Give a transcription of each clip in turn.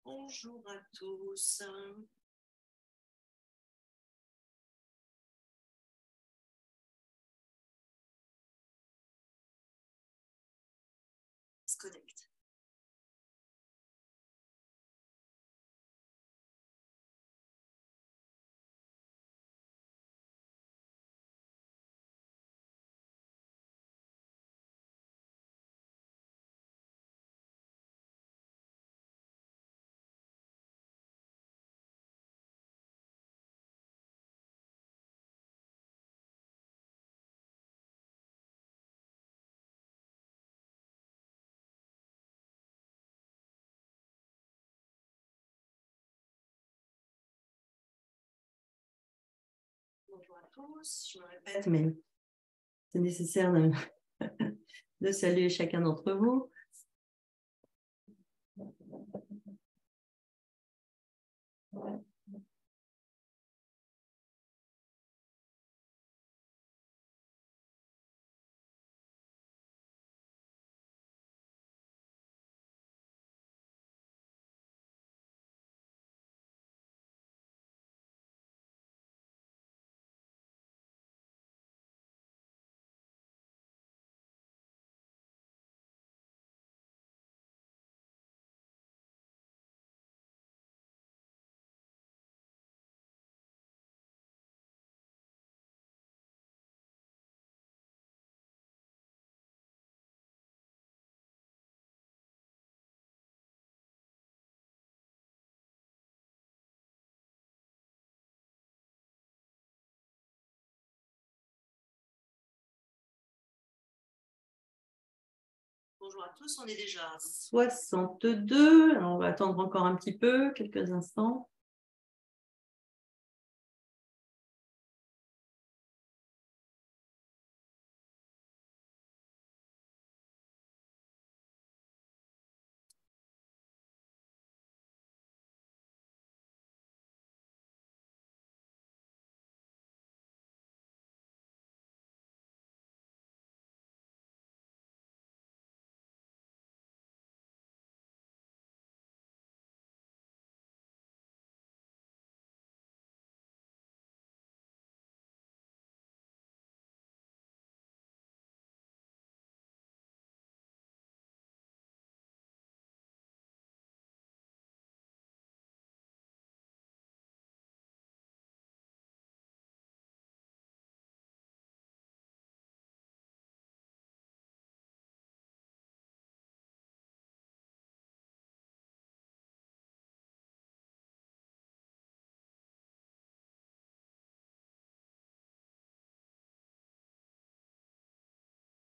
Bonjour à tous. Se connecte. Bonjour à tous. Je me répète, mais c'est nécessaire de saluer chacun d'entre vous. Bonjour à tous, on est déjà à 62. Alors on va attendre encore un petit peu, quelques instants.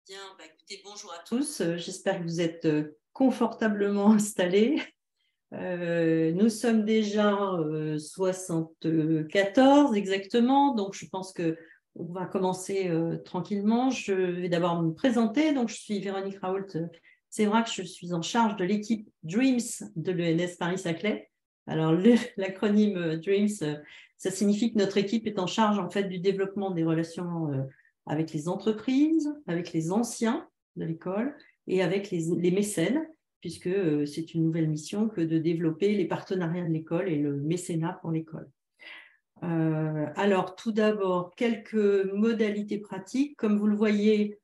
Bien, écoutez, bonjour à tous. J'espère que vous êtes confortablement installés. Nous sommes déjà 74 exactement, donc je pense qu'on va commencer tranquillement. Je vais d'abord me présenter. Donc, je suis Véronique Raoult. C'est vrai que je suis en charge de l'équipe Dreams de l'ENS Paris-Saclay. Alors, l'acronyme Dreams, ça signifie que notre équipe est en charge en fait du développement des relations avec les entreprises, avec les anciens de l'école et avec les mécènes, puisque c'est une nouvelle mission que de développer les partenariats de l'école et le mécénat pour l'école. Alors, tout d'abord, quelques modalités pratiques. Comme vous le voyez,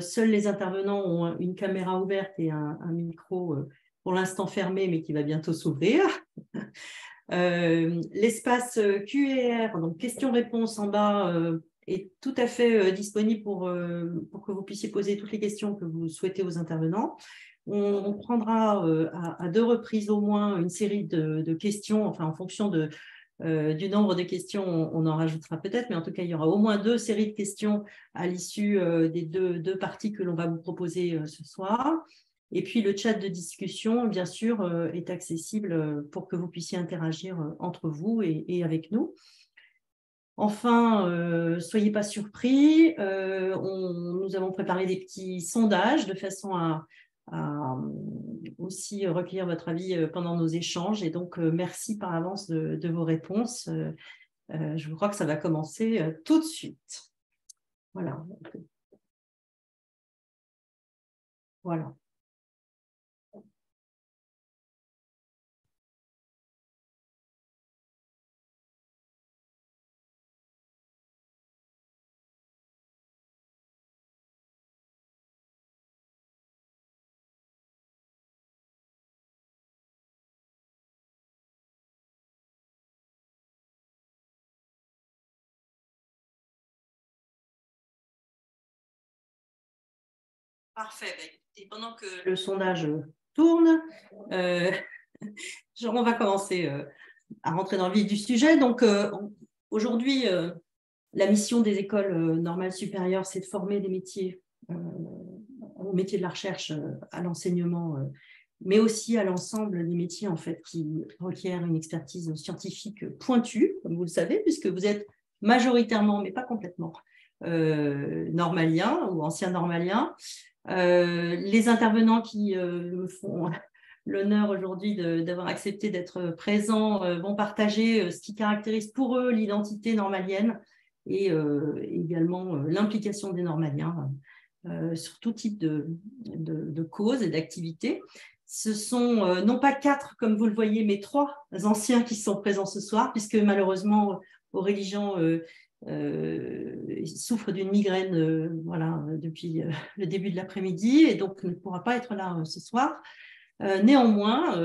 seuls les intervenants ont une caméra ouverte et un micro pour l'instant fermé, mais qui va bientôt s'ouvrir. L'espace Q&R, donc questions-réponses en bas, est tout à fait disponible pour que vous puissiez poser toutes les questions que vous souhaitez aux intervenants. On prendra à 2 reprises au moins une série de questions, enfin en fonction du nombre de questions, on en rajoutera peut-être, mais en tout cas, il y aura au moins 2 séries de questions à l'issue des deux parties que l'on va vous proposer ce soir. Et puis, le chat de discussion, bien sûr, est accessible pour que vous puissiez interagir entre vous et avec nous. Enfin, soyez pas surpris, nous avons préparé des petits sondages de façon à aussi recueillir votre avis pendant nos échanges. Et donc, merci par avance de vos réponses. Je crois que ça va commencer tout de suite. Voilà. Voilà. Parfait. Et pendant que le sondage tourne, on va commencer à rentrer dans le vif du sujet. Donc, aujourd'hui, la mission des écoles normales supérieures, c'est de former des métiers, au métier de la recherche, à l'enseignement, mais aussi à l'ensemble des métiers en fait, qui requièrent une expertise scientifique pointue, comme vous le savez, puisque vous êtes majoritairement, mais pas complètement, normaliens ou anciens normaliens. Les intervenants qui me font l'honneur aujourd'hui d'avoir accepté d'être présents vont partager ce qui caractérise pour eux l'identité normalienne et également l'implication des normaliens sur tout type de causes et d'activités. Ce sont non pas 4, comme vous le voyez, mais 3 anciens qui sont présents ce soir, puisque malheureusement, Aurélie Jean souffre d'une migraine voilà, depuis le début de l'après-midi et donc ne pourra pas être là ce soir. Néanmoins,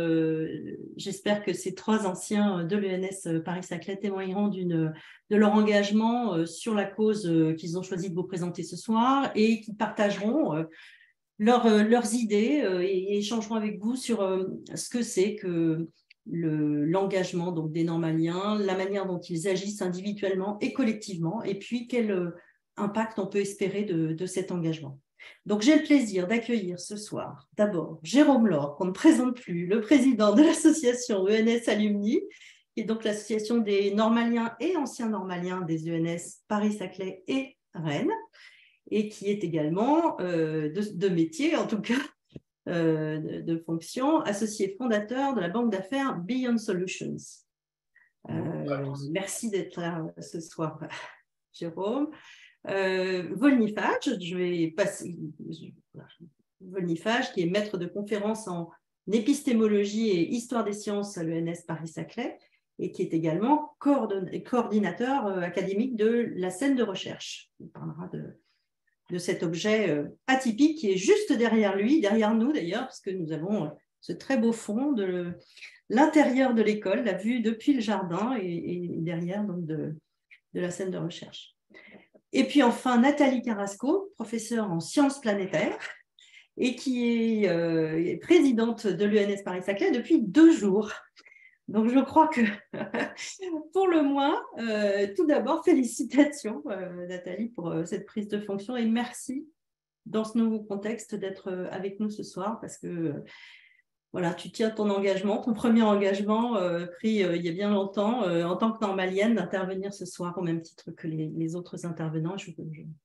j'espère que ces 3 anciens de l'ENS Paris-Saclay témoigneront de leur engagement sur la cause qu'ils ont choisi de vous présenter ce soir et qui partageront leurs idées et échangeront avec vous sur ce que c'est que l'engagement donc, des normaliens, la manière dont ils agissent individuellement et collectivement, et puis quel impact on peut espérer de cet engagement. Donc, j'ai le plaisir d'accueillir ce soir d'abord Jérôme Laure, qu'on ne présente plus, le président de l'association ENS Alumni, qui est donc l'association des normaliens et anciens normaliens des ENS Paris-Saclay et Rennes, et qui est également de métier, en tout cas de fonction, associé fondateur de la banque d'affaires Beyond Solutions. Merci d'être là ce soir, Jérôme. Volnifage, je vais passer. Volnifage, qui est maître de conférences en épistémologie et histoire des sciences à l'ENS Paris-Saclay et qui est également coordinateur académique de la scène de recherche. On parlera de cet objet atypique qui est juste derrière lui, derrière nous d'ailleurs, parce que nous avons ce très beau fond de l'intérieur de l'école, la vue depuis le jardin et derrière donc, de la scène de recherche. Et puis enfin, Nathalie Carrasco, professeure en sciences planétaires et qui est présidente de l'ENS Paris-Saclay depuis 2 jours. Donc, je crois que, pour le moins, tout d'abord, félicitations, Nathalie, pour cette prise de fonction et merci, dans ce nouveau contexte, d'être avec nous ce soir parce que voilà, tu tiens ton engagement, ton premier engagement pris il y a bien longtemps en tant que normalienne d'intervenir ce soir au même titre que les autres intervenants. Je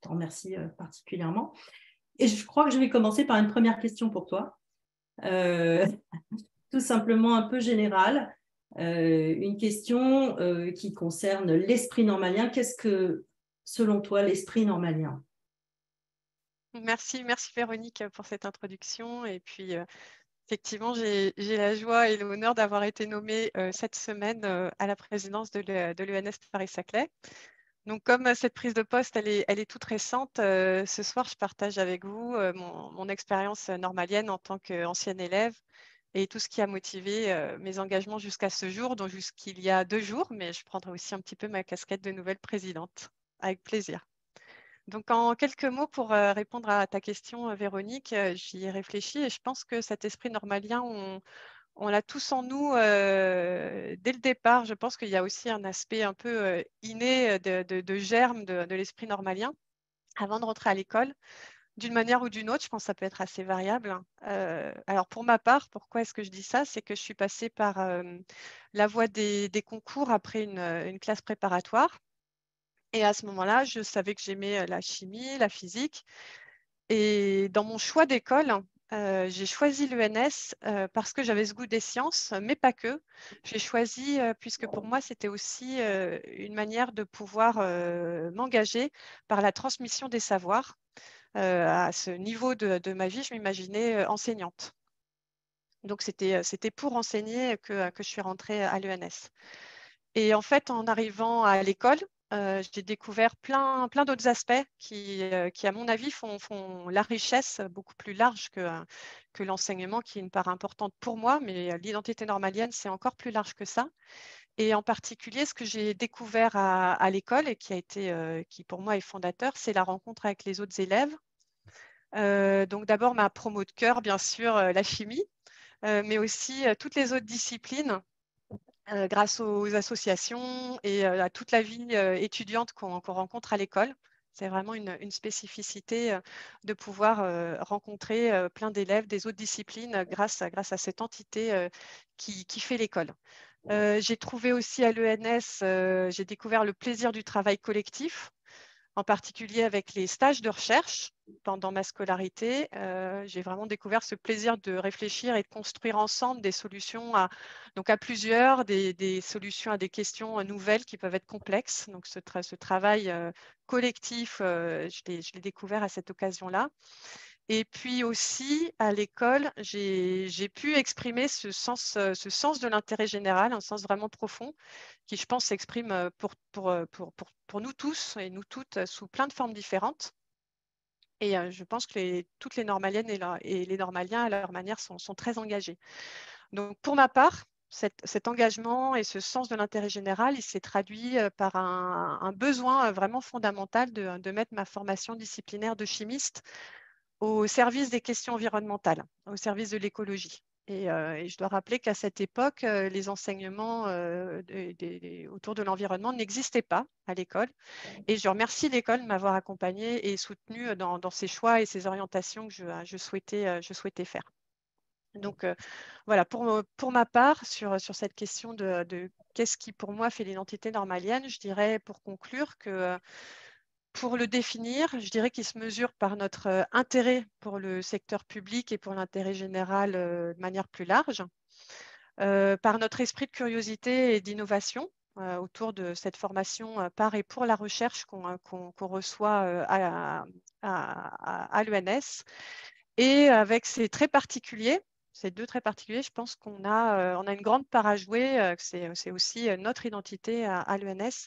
t'en remercie particulièrement. Et je crois que je vais commencer par une première question pour toi, tout simplement un peu générale. Une question qui concerne l'esprit normalien. Qu'est-ce que, selon toi, l'esprit normalien? Merci Véronique pour cette introduction. Et puis, effectivement, j'ai la joie et l'honneur d'avoir été nommée cette semaine à la présidence de l'ENS Paris-Saclay. Donc, comme cette prise de poste, elle est toute récente, ce soir, je partage avec vous mon expérience normalienne en tant qu'ancienne élève et tout ce qui a motivé mes engagements jusqu'à ce jour, donc jusqu'il y a 2 jours, mais je prendrai aussi un petit peu ma casquette de nouvelle présidente, avec plaisir. Donc, en quelques mots, pour répondre à ta question, Véronique, j'y ai réfléchi et je pense que cet esprit normalien, on l'a tous en nous dès le départ. Je pense qu'il y a aussi un aspect un peu inné de germe de l'esprit normalien avant de rentrer à l'école. D'une manière ou d'une autre, je pense que ça peut être assez variable. Alors, pour ma part, pourquoi est-ce que je dis ça? C'est que je suis passée par la voie des concours après une classe préparatoire. Et à ce moment-là, je savais que j'aimais la chimie, la physique. Et dans mon choix d'école, j'ai choisi l'ENS parce que j'avais ce goût des sciences, mais pas que. J'ai choisi puisque pour moi, c'était aussi une manière de pouvoir m'engager par la transmission des savoirs. À ce niveau de ma vie, je m'imaginais enseignante. Donc, c'était pour enseigner que je suis rentrée à l'ENS. Et en fait, en arrivant à l'école, j'ai découvert plein d'autres aspects qui, à mon avis, font la richesse beaucoup plus large que l'enseignement, qui est une part importante pour moi, mais l'identité normalienne, c'est encore plus large que ça. Et en particulier, ce que j'ai découvert à l'école et qui pour moi est fondateur, c'est la rencontre avec les autres élèves, Donc d'abord ma promo de cœur, bien sûr, la chimie, mais aussi toutes les autres disciplines grâce aux associations et à toute la vie étudiante qu'on rencontre à l'école. C'est vraiment une spécificité de pouvoir rencontrer plein d'élèves des autres disciplines grâce à cette entité qui fait l'école. J'ai trouvé aussi à l'ENS, j'ai découvert le plaisir du travail collectif, en particulier avec les stages de recherche pendant ma scolarité. J'ai vraiment découvert ce plaisir de réfléchir et de construire ensemble des solutions donc à plusieurs, des solutions à des questions nouvelles qui peuvent être complexes. Donc ce travail collectif, je l'ai découvert à cette occasion-là. Et puis aussi, à l'école, j'ai pu exprimer ce sens de l'intérêt général, un sens vraiment profond, qui, je pense, s'exprime pour nous tous et nous toutes sous plein de formes différentes. Et je pense que toutes les normaliennes et les normaliens, à leur manière, sont très engagés. Donc, pour ma part, cet engagement et ce sens de l'intérêt général, il s'est traduit par un besoin vraiment fondamental de mettre ma formation disciplinaire de chimiste au service des questions environnementales, au service de l'écologie. Et je dois rappeler qu'à cette époque, les enseignements autour de l'environnement n'existaient pas à l'école. Et je remercie l'école de m'avoir accompagnée et soutenue dans ses choix et ses orientations que je souhaitais faire. Donc voilà, pour ma part, sur cette question de qu'est-ce qui pour moi fait l'identité normalienne, je dirais pour conclure que pour le définir, je dirais qu'il se mesure par notre intérêt pour le secteur public et pour l'intérêt général de manière plus large, par notre esprit de curiosité et d'innovation autour de cette formation par et pour la recherche qu'on reçoit à l'ENS, et avec ces traits particuliers. Ces deux traits particuliers, je pense qu'on a une grande part à jouer. C'est aussi notre identité à l'ENS,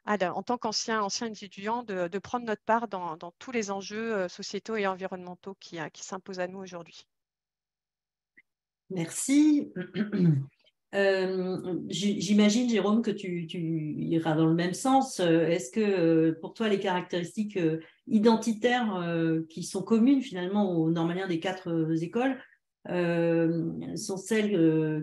en tant qu'ancien étudiant, de prendre notre part dans tous les enjeux sociétaux et environnementaux qui s'imposent à nous aujourd'hui. Merci. J'imagine, Jérôme, que tu iras dans le même sens. Est-ce que pour toi, les caractéristiques identitaires qui sont communes finalement aux normaliens des 4 écoles sont celles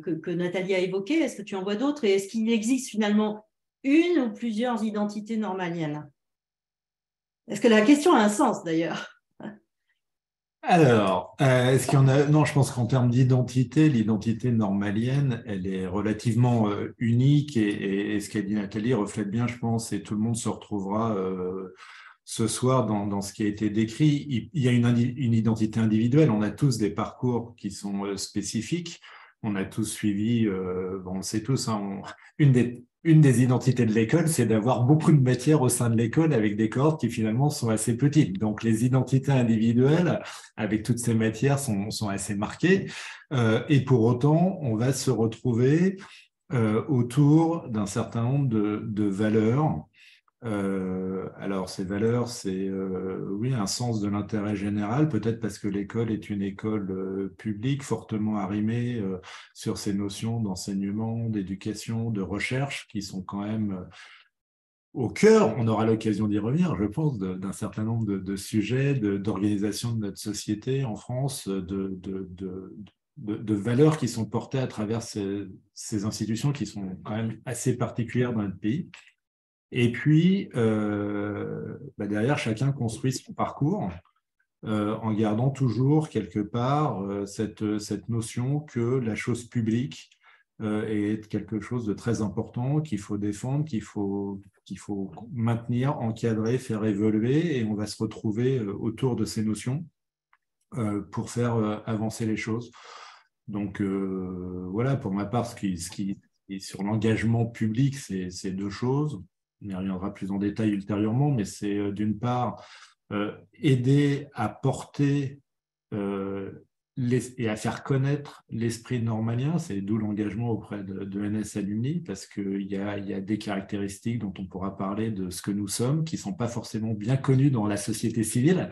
que Nathalie a évoquées? Est-ce que tu en vois d'autres? Et est-ce qu'il existe finalement une ou plusieurs identités normaliennes? Est-ce que la question a un sens d'ailleurs? Alors, est-ce qu'il y en a? Non, je pense qu'en termes d'identité, l'identité normalienne, elle est relativement unique et ce qu'a dit Nathalie reflète bien, je pense, et tout le monde se retrouvera ce soir dans ce qui a été décrit. Il y a une identité individuelle. On a tous des parcours qui sont spécifiques. On a tous suivi, on le sait tous, hein, une des identités de l'école, c'est d'avoir beaucoup de matières au sein de l'école avec des cohortes qui finalement sont assez petites. Donc les identités individuelles avec toutes ces matières sont assez marquées. Et pour autant, on va se retrouver autour d'un certain nombre de valeurs. Alors, ces valeurs, c'est oui, un sens de l'intérêt général, peut-être parce que l'école est une école publique fortement arrimée sur ces notions d'enseignement, d'éducation, de recherche, qui sont quand même au cœur, on aura l'occasion d'y revenir, je pense, d'un certain nombre de sujets, d'organisation de notre société en France, de valeurs qui sont portées à travers ces institutions qui sont quand même assez particulières dans notre pays. Et puis, derrière, chacun construit son parcours en gardant toujours quelque part cette notion que la chose publique est quelque chose de très important, qu'il faut défendre, qu'il faut maintenir, encadrer, faire évoluer, et on va se retrouver autour de ces notions pour faire avancer les choses. Donc voilà, pour ma part, ce qui est sur l'engagement public, c'est deux choses. On y reviendra plus en détail ultérieurement, mais c'est d'une part aider à porter et à faire connaître l'esprit normalien, c'est d'où l'engagement auprès de NS Alumni, parce qu'il y a des caractéristiques dont on pourra parler de ce que nous sommes, qui ne sont pas forcément bien connues dans la société civile,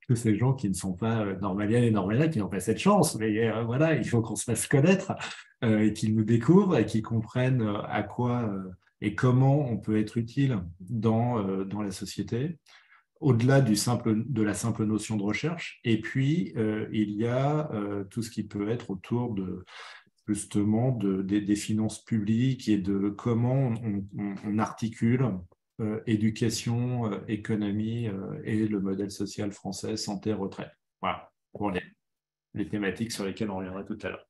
tous ces gens qui ne sont pas normaliens et normaliens, qui n'ont pas cette chance, mais voilà, il faut qu'on se fasse connaître et qu'ils nous découvrent et qu'ils comprennent à quoi et comment on peut être utile dans la société. au-delà de la simple notion de recherche. Et puis, il y a tout ce qui peut être autour justement des finances publiques et de comment on articule éducation, économie et le modèle social français, santé, retraite. Voilà, pour les thématiques sur lesquelles on reviendra tout à l'heure.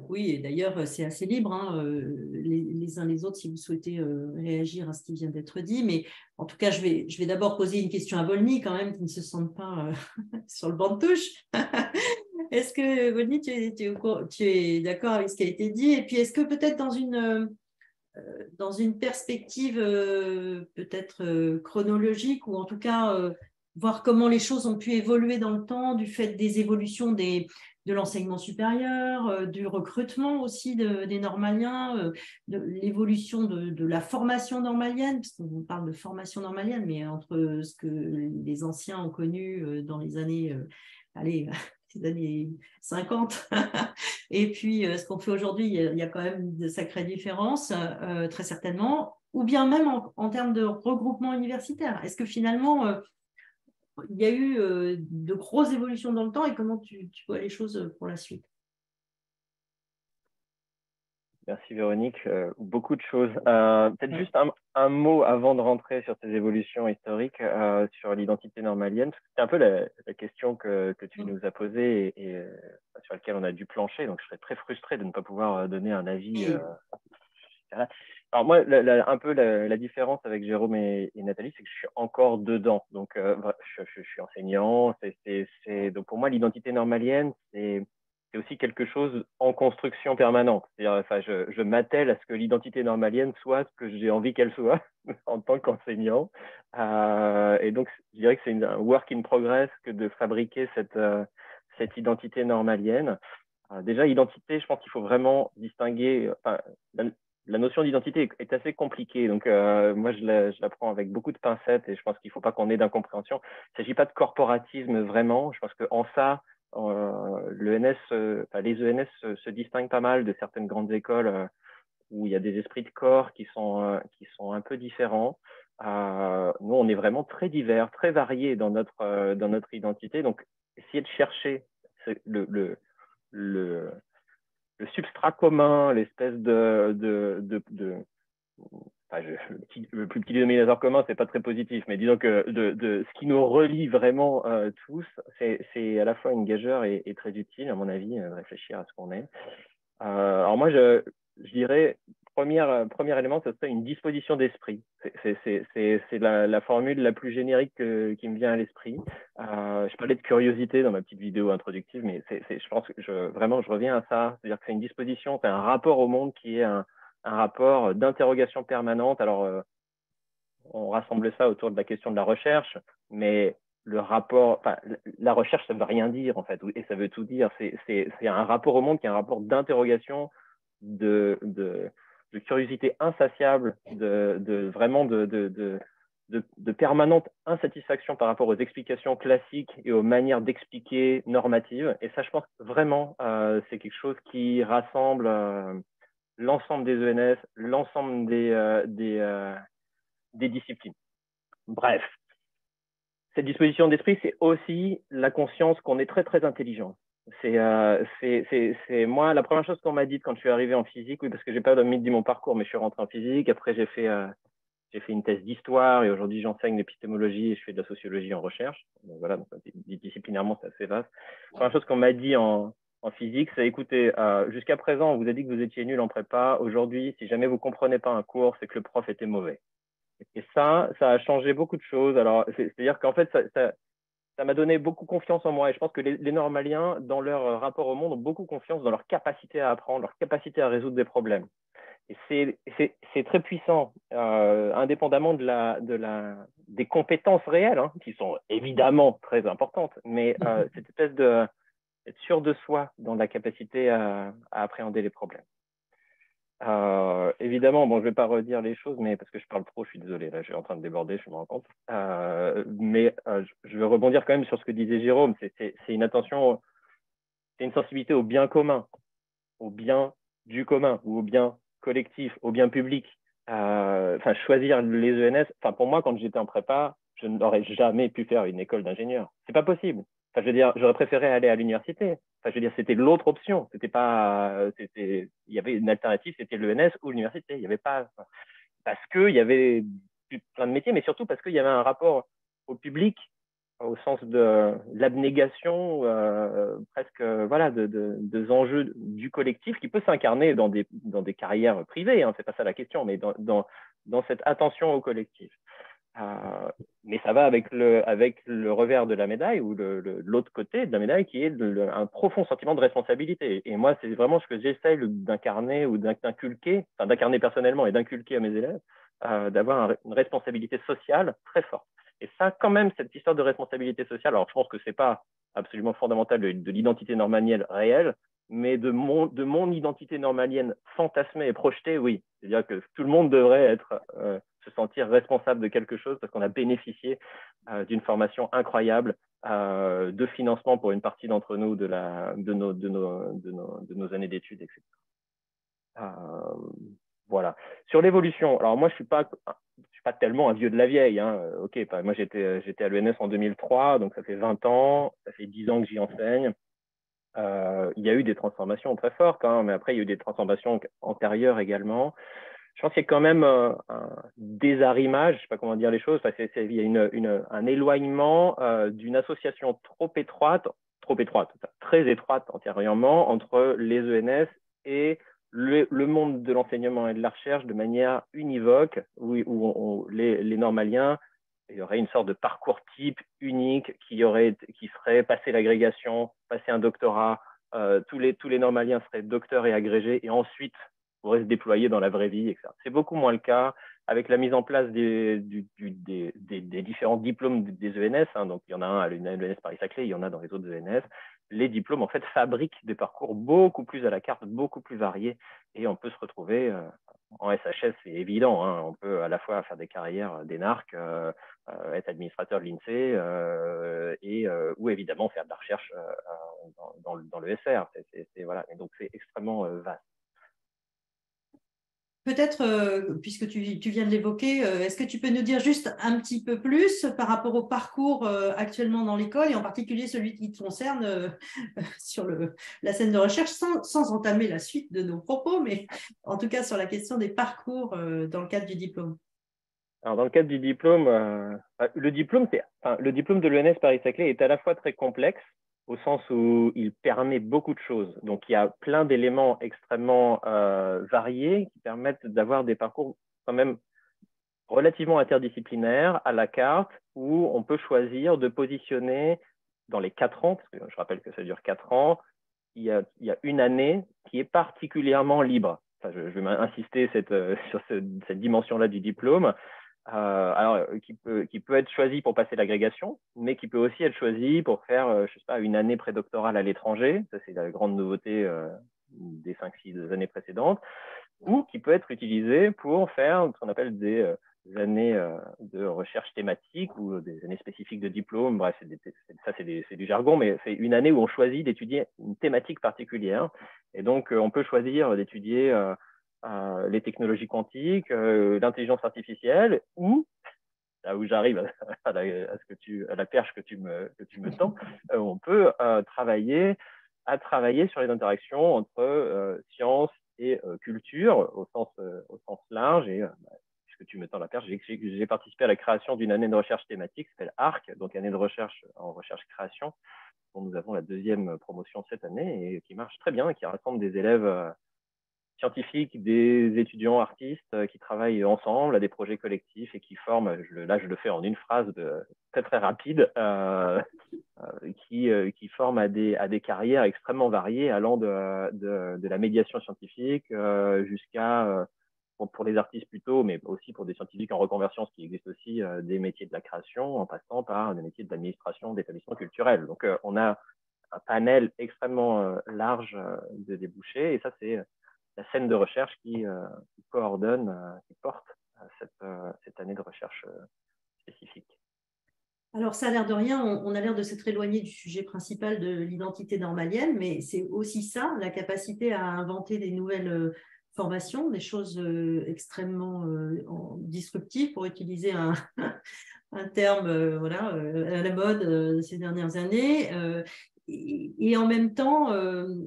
Oui, et d'ailleurs, c'est assez libre, hein, les uns les autres, si vous souhaitez réagir à ce qui vient d'être dit. Mais en tout cas, je vais d'abord poser une question à Volny, quand même, qui ne se sente pas sur le banc de touche. Est-ce que, Volny, tu es d'accord avec ce qui a été dit? Et puis, est-ce que peut-être dans une perspective peut-être chronologique, ou en tout cas voir comment les choses ont pu évoluer dans le temps, du fait des évolutions de l'enseignement supérieur, du recrutement aussi des normaliens, de l'évolution de la formation normalienne, parce qu'on parle de formation normalienne, mais entre ce que les anciens ont connu dans les années, allez, les années 50 et puis ce qu'on fait aujourd'hui, il y a quand même de sacrées différences, très certainement, ou bien même en termes de regroupement universitaire. Est-ce que finalement, il y a eu de grosses évolutions dans le temps, et comment tu vois les choses pour la suite? Merci Véronique. Beaucoup de choses. Peut-être juste un mot avant de rentrer sur ces évolutions historiques sur l'identité normalienne. C'est un peu la question que tu nous as posée et sur laquelle on a dû plancher. Donc, je serais très frustré de ne pas pouvoir donner un avis. Alors moi, un peu la différence avec Jérôme et Nathalie, c'est que je suis encore dedans. Donc, je suis enseignant. Donc, pour moi, l'identité normalienne, c'est aussi quelque chose en construction permanente. C'est-à-dire, enfin, je m'attelle à ce que l'identité normalienne soit ce que j'ai envie qu'elle soit en tant qu'enseignant. Et donc, je dirais que c'est un work in progress que de fabriquer cette identité normalienne. Déjà, identité, je pense qu'il faut vraiment distinguer. Enfin, la notion d'identité est assez compliquée. Donc, moi, je la prends avec beaucoup de pincettes et je pense qu'il ne faut pas qu'on ait d'incompréhension. Il ne s'agit pas de corporatisme vraiment. Je pense qu'en ça, les ENS se distinguent pas mal de certaines grandes écoles où il y a des esprits de corps qui sont un peu différents. Nous, on est vraiment très divers, très variés dans notre identité. Donc, essayer de chercher le substrat commun, l'espèce le plus petit dénominateur commun, c'est pas très positif, mais disons que de ce qui nous relie vraiment tous, c'est à la fois une gageure et très utile, à mon avis, de réfléchir à ce qu'on est. Alors moi, je dirais, premier élément, ce serait une disposition d'esprit. C'est la formule la plus générique qui me vient à l'esprit. Je parlais de curiosité dans ma petite vidéo introductive, mais je pense que vraiment, je reviens à ça. C'est-à-dire que c'est une disposition, c'est un rapport au monde qui est un rapport d'interrogation permanente. Alors, on rassemble ça autour de la question de la recherche, mais le rapport, enfin, la recherche, ça ne veut rien dire, en fait, et ça veut tout dire. C'est un rapport au monde qui est un rapport d'interrogation, de curiosité insatiable, vraiment de permanente insatisfaction par rapport aux explications classiques et aux manières d'expliquer normatives. Et ça, je pense vraiment, c'est quelque chose qui rassemble l'ensemble des ENS, l'ensemble des disciplines. Bref, cette disposition d'esprit, c'est aussi la conscience qu'on est très, très intelligent. C'est moi, la première chose qu'on m'a dit quand je suis arrivé en physique, oui, parce que j'ai pas dit mon parcours, mais je suis rentré en physique. Après, j'ai fait une thèse d'histoire et aujourd'hui, j'enseigne l'épistémologie et je fais de la sociologie en recherche. Donc, voilà, donc, disciplinairement, c'est assez vaste. La première chose qu'on m'a dit en physique, c'est écoutez, jusqu'à présent, on vous a dit que vous étiez nul en prépa. Aujourd'hui, si jamais vous ne comprenez pas un cours, c'est que le prof était mauvais. Et ça a changé beaucoup de choses. Alors, c'est-à-dire qu'en fait, ça m'a donné beaucoup confiance en moi. Et je pense que les normaliens, dans leur rapport au monde, ont beaucoup confiance dans leur capacité à apprendre, leur capacité à résoudre des problèmes. Et c'est très puissant, indépendamment des compétences réelles, hein, qui sont évidemment très importantes, mais cette espèce d'être sûr de soi dans la capacité à appréhender les problèmes. Évidemment, bon, je ne vais pas redire les choses, mais parce que je parle trop, je suis désolé, là, je suis en train de déborder, je me rends compte. Mais je vais rebondir quand même sur ce que disait Jérôme. C'est une attention, c'est une sensibilité au bien commun, au bien du commun ou au bien collectif, au bien public. enfin, choisir les ENS, enfin, pour moi, quand j'étais en prépa, je n'aurais jamais pu faire une école d'ingénieur. C'est pas possible. Enfin, je veux dire, j'aurais préféré aller à l'université. Enfin, je veux dire, c'était l'autre option. C'était pas, il y avait une alternative, c'était l'ENS ou l'université. Il y avait pas, parce qu'il y avait plein de métiers, mais surtout parce qu'il y avait un rapport au public, au sens de l'abnégation, presque voilà, des enjeux du collectif qui peut s'incarner dans des carrières privées, hein, c'est pas ça la question, mais dans cette attention au collectif. Mais ça va avec le revers de la médaille ou l'autre côté de la médaille qui est un profond sentiment de responsabilité. Et moi, c'est vraiment ce que j'essaye d'incarner ou d'inculquer, enfin d'incarner personnellement et d'inculquer à mes élèves, d'avoir une responsabilité sociale très forte. Et ça, quand même, cette histoire de responsabilité sociale, alors je pense que ce n'est pas absolument fondamental de l'identité normalienne réelle, mais de mon identité normalienne fantasmée et projetée, oui. C'est-à-dire que tout le monde devrait se sentir responsable de quelque chose parce qu'on a bénéficié d'une formation incroyable, de financement pour une partie d'entre nous de nos années d'études, etc. Voilà. Sur l'évolution, alors moi, je suis pas tellement un vieux de la vieille. Hein. Ok, moi, j'étais à l'ENS en 2003, donc ça fait 20 ans, ça fait 10 ans que j'y enseigne. Il y a eu des transformations très fortes, hein, mais après, il y a eu des transformations antérieures également. Je pense qu'il y a quand même un désarrimage, je ne sais pas comment dire les choses, il y a un éloignement d'une association très étroite antérieurement entre les ENS et le monde de l'enseignement et de la recherche de manière univoque, où les normaliens, il y aurait une sorte de parcours type unique qui serait passer l'agrégation, passer un doctorat, tous les normaliens seraient docteurs et agrégés, et ensuite pourraient se déployer dans la vraie vie, etc. C'est beaucoup moins le cas avec la mise en place des différents diplômes des ENS. Hein, donc, il y en a un à l'ENS Paris-Saclay, il y en a dans les autres ENS. Les diplômes, en fait, fabriquent des parcours beaucoup plus à la carte, beaucoup plus variés, et on peut se retrouver en SHS, c'est évident. Hein, on peut à la fois faire des carrières d'énarque, être administrateur de l'INSEE ou évidemment faire de la recherche dans le SR. Voilà. Et donc, c'est extrêmement vaste. Peut-être, puisque tu viens de l'évoquer, est-ce que tu peux nous dire juste un petit peu plus par rapport au parcours actuellement dans l'école et en particulier celui qui te concerne sur la scène de recherche, sans entamer la suite de nos propos, mais en tout cas sur la question des parcours dans le cadre du diplôme. Alors, dans le cadre du diplôme, le diplôme de l'ENS Paris-Saclay est à la fois très complexe, au sens où il permet beaucoup de choses. Donc, il y a plein d'éléments extrêmement variés qui permettent d'avoir des parcours quand même relativement interdisciplinaires à la carte, où on peut choisir de positionner dans les 4 ans, parce que je rappelle que ça dure 4 ans, il y a une année qui est particulièrement libre. Enfin, je vais insister sur cette dimension-là du diplôme. Alors, qui peut être choisi pour passer l'agrégation, mais qui peut aussi être choisi pour faire, je sais pas, une année prédoctorale à l'étranger. Ça, c'est la grande nouveauté des 5-6 années précédentes. Ou qui peut être utilisé pour faire ce qu'on appelle des années de recherche thématique ou des années spécifiques de diplôme. Bref, c'est du jargon, mais c'est une année où on choisit d'étudier une thématique particulière. Et donc, on peut choisir d'étudier les technologies quantiques, l'intelligence artificielle, ou là où j'arrive à la perche que tu me tends, on peut travailler sur les interactions entre sciences et culture au sens large. Et puisque tu me tends la perche, j'ai participé à la création d'une année de recherche thématique qui s'appelle ARC, donc année de recherche en recherche-création, dont nous avons la 2e promotion cette année et qui marche très bien et qui rassemble des élèves scientifiques, des étudiants artistes qui travaillent ensemble à des projets collectifs et qui forment, là je le fais en une phrase très très rapide, qui forment à des carrières extrêmement variées, allant de la médiation scientifique jusqu'à, pour les artistes plutôt, mais aussi pour des scientifiques en reconversion, ce qui existe aussi, des métiers de la création, en passant par des métiers de l'administration d'établissements culturels. Donc on a un panel extrêmement large de débouchés, et ça c'est la scène de recherche qui coordonne, qui porte cette année de recherche spécifique. Alors, ça a l'air de rien, on a l'air de s'être éloigné du sujet principal de l'identité normalienne, mais c'est aussi ça, la capacité à inventer des nouvelles formation, des choses extrêmement disruptives, pour utiliser un, un terme voilà, à la mode ces dernières années. Et en même temps,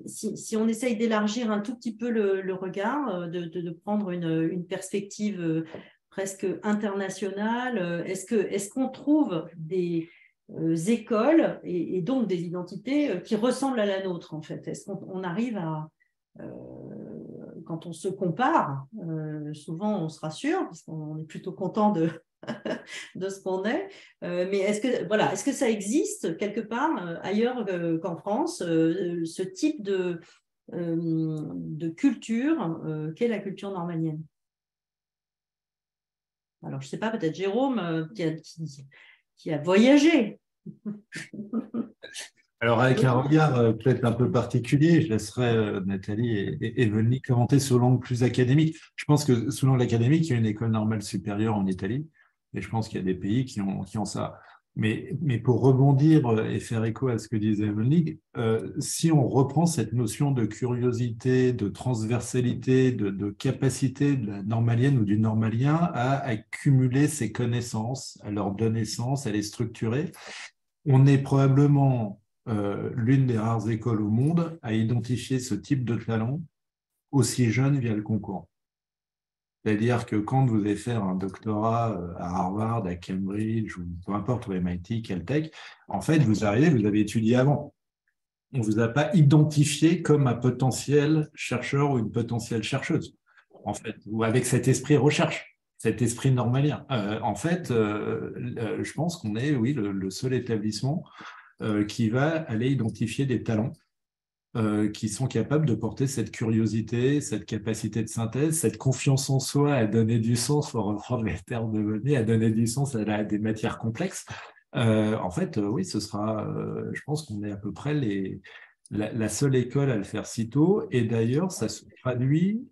si on essaye d'élargir un tout petit peu le regard, de prendre une perspective presque internationale, est-ce qu'on trouve des écoles et donc des identités qui ressemblent à la nôtre, en fait? Est-ce qu'on arrive à... quand on se compare, souvent on se rassure, parce qu'on est plutôt content de ce qu'on est. Mais est-ce que ça existe quelque part ailleurs qu'en France, ce type de culture qu'est la culture normalienne? Alors, je ne sais pas, peut-être Jérôme qui a voyagé. Alors, avec un regard peut-être un peu particulier, je laisserai Nathalie et Véronique commenter sous l'angle plus académique. Je pense que sous l'angle académique, il y a une école normale supérieure en Italie, et je pense qu'il y a des pays qui ont ça. Mais pour rebondir et faire écho à ce que disait Véronique, si on reprend cette notion de curiosité, de transversalité, de capacité de la normalienne ou du normalien à accumuler ses connaissances, à leur donner sens, à les structurer, on est probablement l'une des rares écoles au monde à identifier ce type de talent aussi jeune via le concours. C'est-à-dire que quand vous allez faire un doctorat à Harvard, à Cambridge, ou peu importe, ou MIT, Caltech, en fait, vous arrivez, vous avez étudié avant. On ne vous a pas identifié comme un potentiel chercheur ou une potentielle chercheuse, en fait, ou avec cet esprit recherche, cet esprit normalien. En fait, je pense qu'on est, oui, le seul établissement qui va aller identifier des talents qui sont capables de porter cette curiosité, cette capacité de synthèse, cette confiance en soi à donner du sens, pour reprendre les termes de Bonnet, à donner du sens à des matières complexes. En fait, oui, ce sera, je pense qu'on est à peu près la seule école à le faire si tôt. Et d'ailleurs, ça se traduit,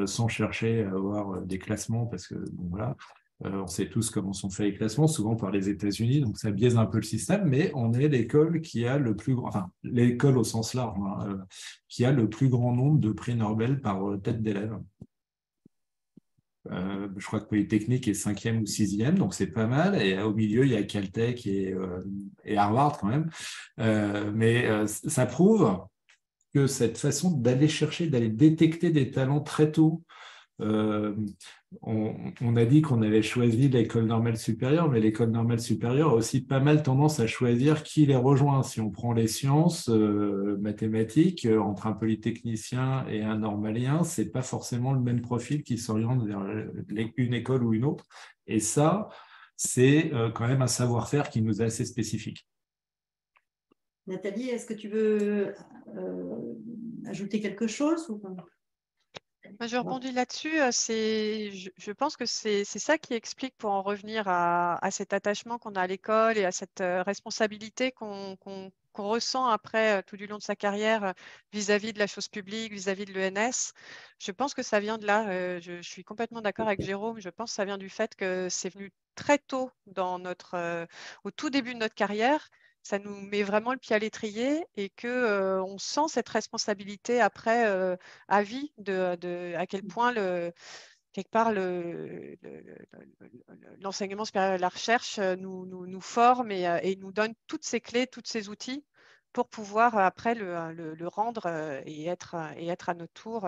sans chercher à avoir des classements, parce que, bon, voilà, on sait tous comment sont faits les classements, souvent par les États-Unis, donc ça biaise un peu le système, mais on est l'école qui a le plus grand, enfin, l'école au sens large, hein, qui a le plus grand nombre de prix Nobel par tête d'élève. Je crois que Polytechnique est 5e ou 6e, donc c'est pas mal. Et au milieu, il y a Caltech et Harvard quand même. Mais ça prouve que cette façon d'aller chercher, d'aller détecter des talents très tôt, on a dit qu'on avait choisi l'école normale supérieure, mais l'école normale supérieure a aussi pas mal tendance à choisir qui les rejoint. Si on prend les sciences mathématiques, entre un polytechnicien et un normalien, c'est pas forcément le même profil qui s'oriente vers une école ou une autre. Et ça, c'est quand même un savoir-faire qui nous est assez spécifique. Nathalie, est-ce que tu veux ajouter quelque chose ou... Je rebondis là-dessus. Je pense que c'est ça qui explique, pour en revenir à cet attachement qu'on a à l'école et à cette responsabilité qu'on ressent après tout du long de sa carrière vis-à-vis de la chose publique, vis-à-vis de l'ENS. Je pense que ça vient de là. Je suis complètement d'accord avec Jérôme. Je pense que ça vient du fait que c'est venu très tôt au tout début de notre carrière. Ça nous met vraiment le pied à l'étrier et que on sent cette responsabilité après à vie à quel point quelque part l'enseignement supérieur et la recherche nous forme et nous donne toutes ces clés, tous ces outils pour pouvoir après le rendre et être à notre tour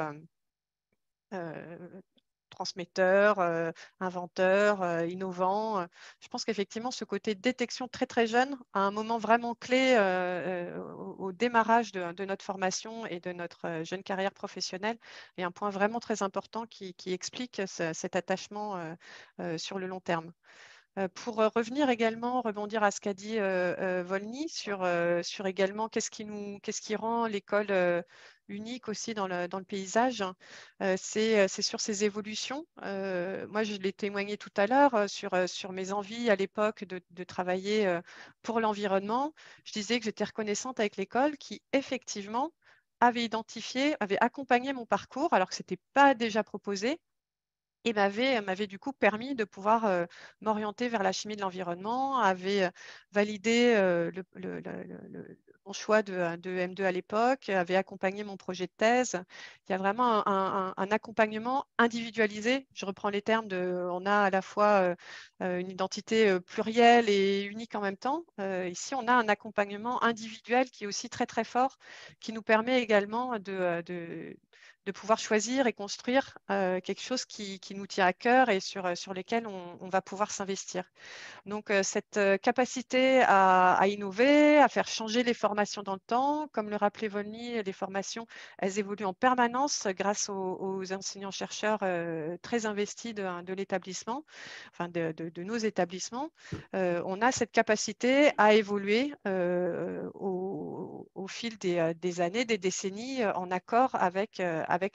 transmetteur, inventeur, innovant. Je pense qu'effectivement, ce côté détection très très jeune, à un moment vraiment clé au démarrage de notre formation et de notre jeune carrière professionnelle, est un point vraiment très important qui explique cet attachement sur le long terme. Pour rebondir à ce qu'a dit Volny sur également qu'est-ce qui rend l'école unique aussi dans le paysage, c'est sur ces évolutions. Moi, je l'ai témoigné tout à l'heure sur mes envies à l'époque de travailler pour l'environnement. Je disais que j'étais reconnaissante avec l'école qui, effectivement, avait accompagné mon parcours alors que ce n'était pas déjà proposé, et m'avait du coup permis de pouvoir m'orienter vers la chimie de l'environnement, avait validé mon choix de M2 à l'époque, avait accompagné mon projet de thèse. Il y a vraiment un accompagnement individualisé. Je reprends les termes on a à la fois une identité plurielle et unique en même temps. Ici, on a un accompagnement individuel qui est aussi très, très fort, qui nous permet également de pouvoir choisir et construire quelque chose qui nous tient à cœur et sur lesquels on va pouvoir s'investir. Donc, cette capacité à innover, à faire changer les formations dans le temps, comme le rappelait Volny, les formations, elles évoluent en permanence grâce aux enseignants-chercheurs très investis de l'établissement, enfin de nos établissements. On a cette capacité à évoluer au fil des années, des décennies, en accord avec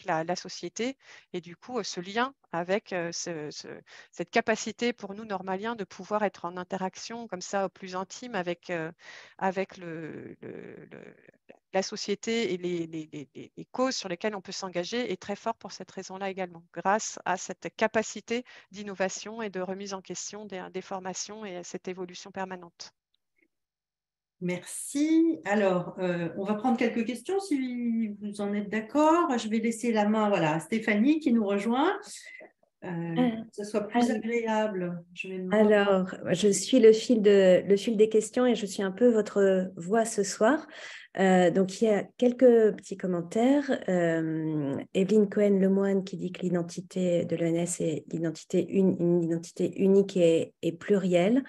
la société et du coup, ce lien avec cette capacité pour nous, normaliens, de pouvoir être en interaction comme ça, plus intime avec la société et les causes sur lesquelles on peut s'engager est très fort pour cette raison-là également, grâce à cette capacité d'innovation et de remise en question des formations et à cette évolution permanente. Merci. Alors, on va prendre quelques questions si vous en êtes d'accord. Je vais laisser la main à Stéphanie qui nous rejoint. Que ce soit plus agréable. Alors, je suis le fil des questions et je suis un peu votre voix ce soir. Donc, il y a quelques petits commentaires. Evelyne Cohen-Lemoine qui dit que l'identité de l'ENS est une identité unique et plurielle.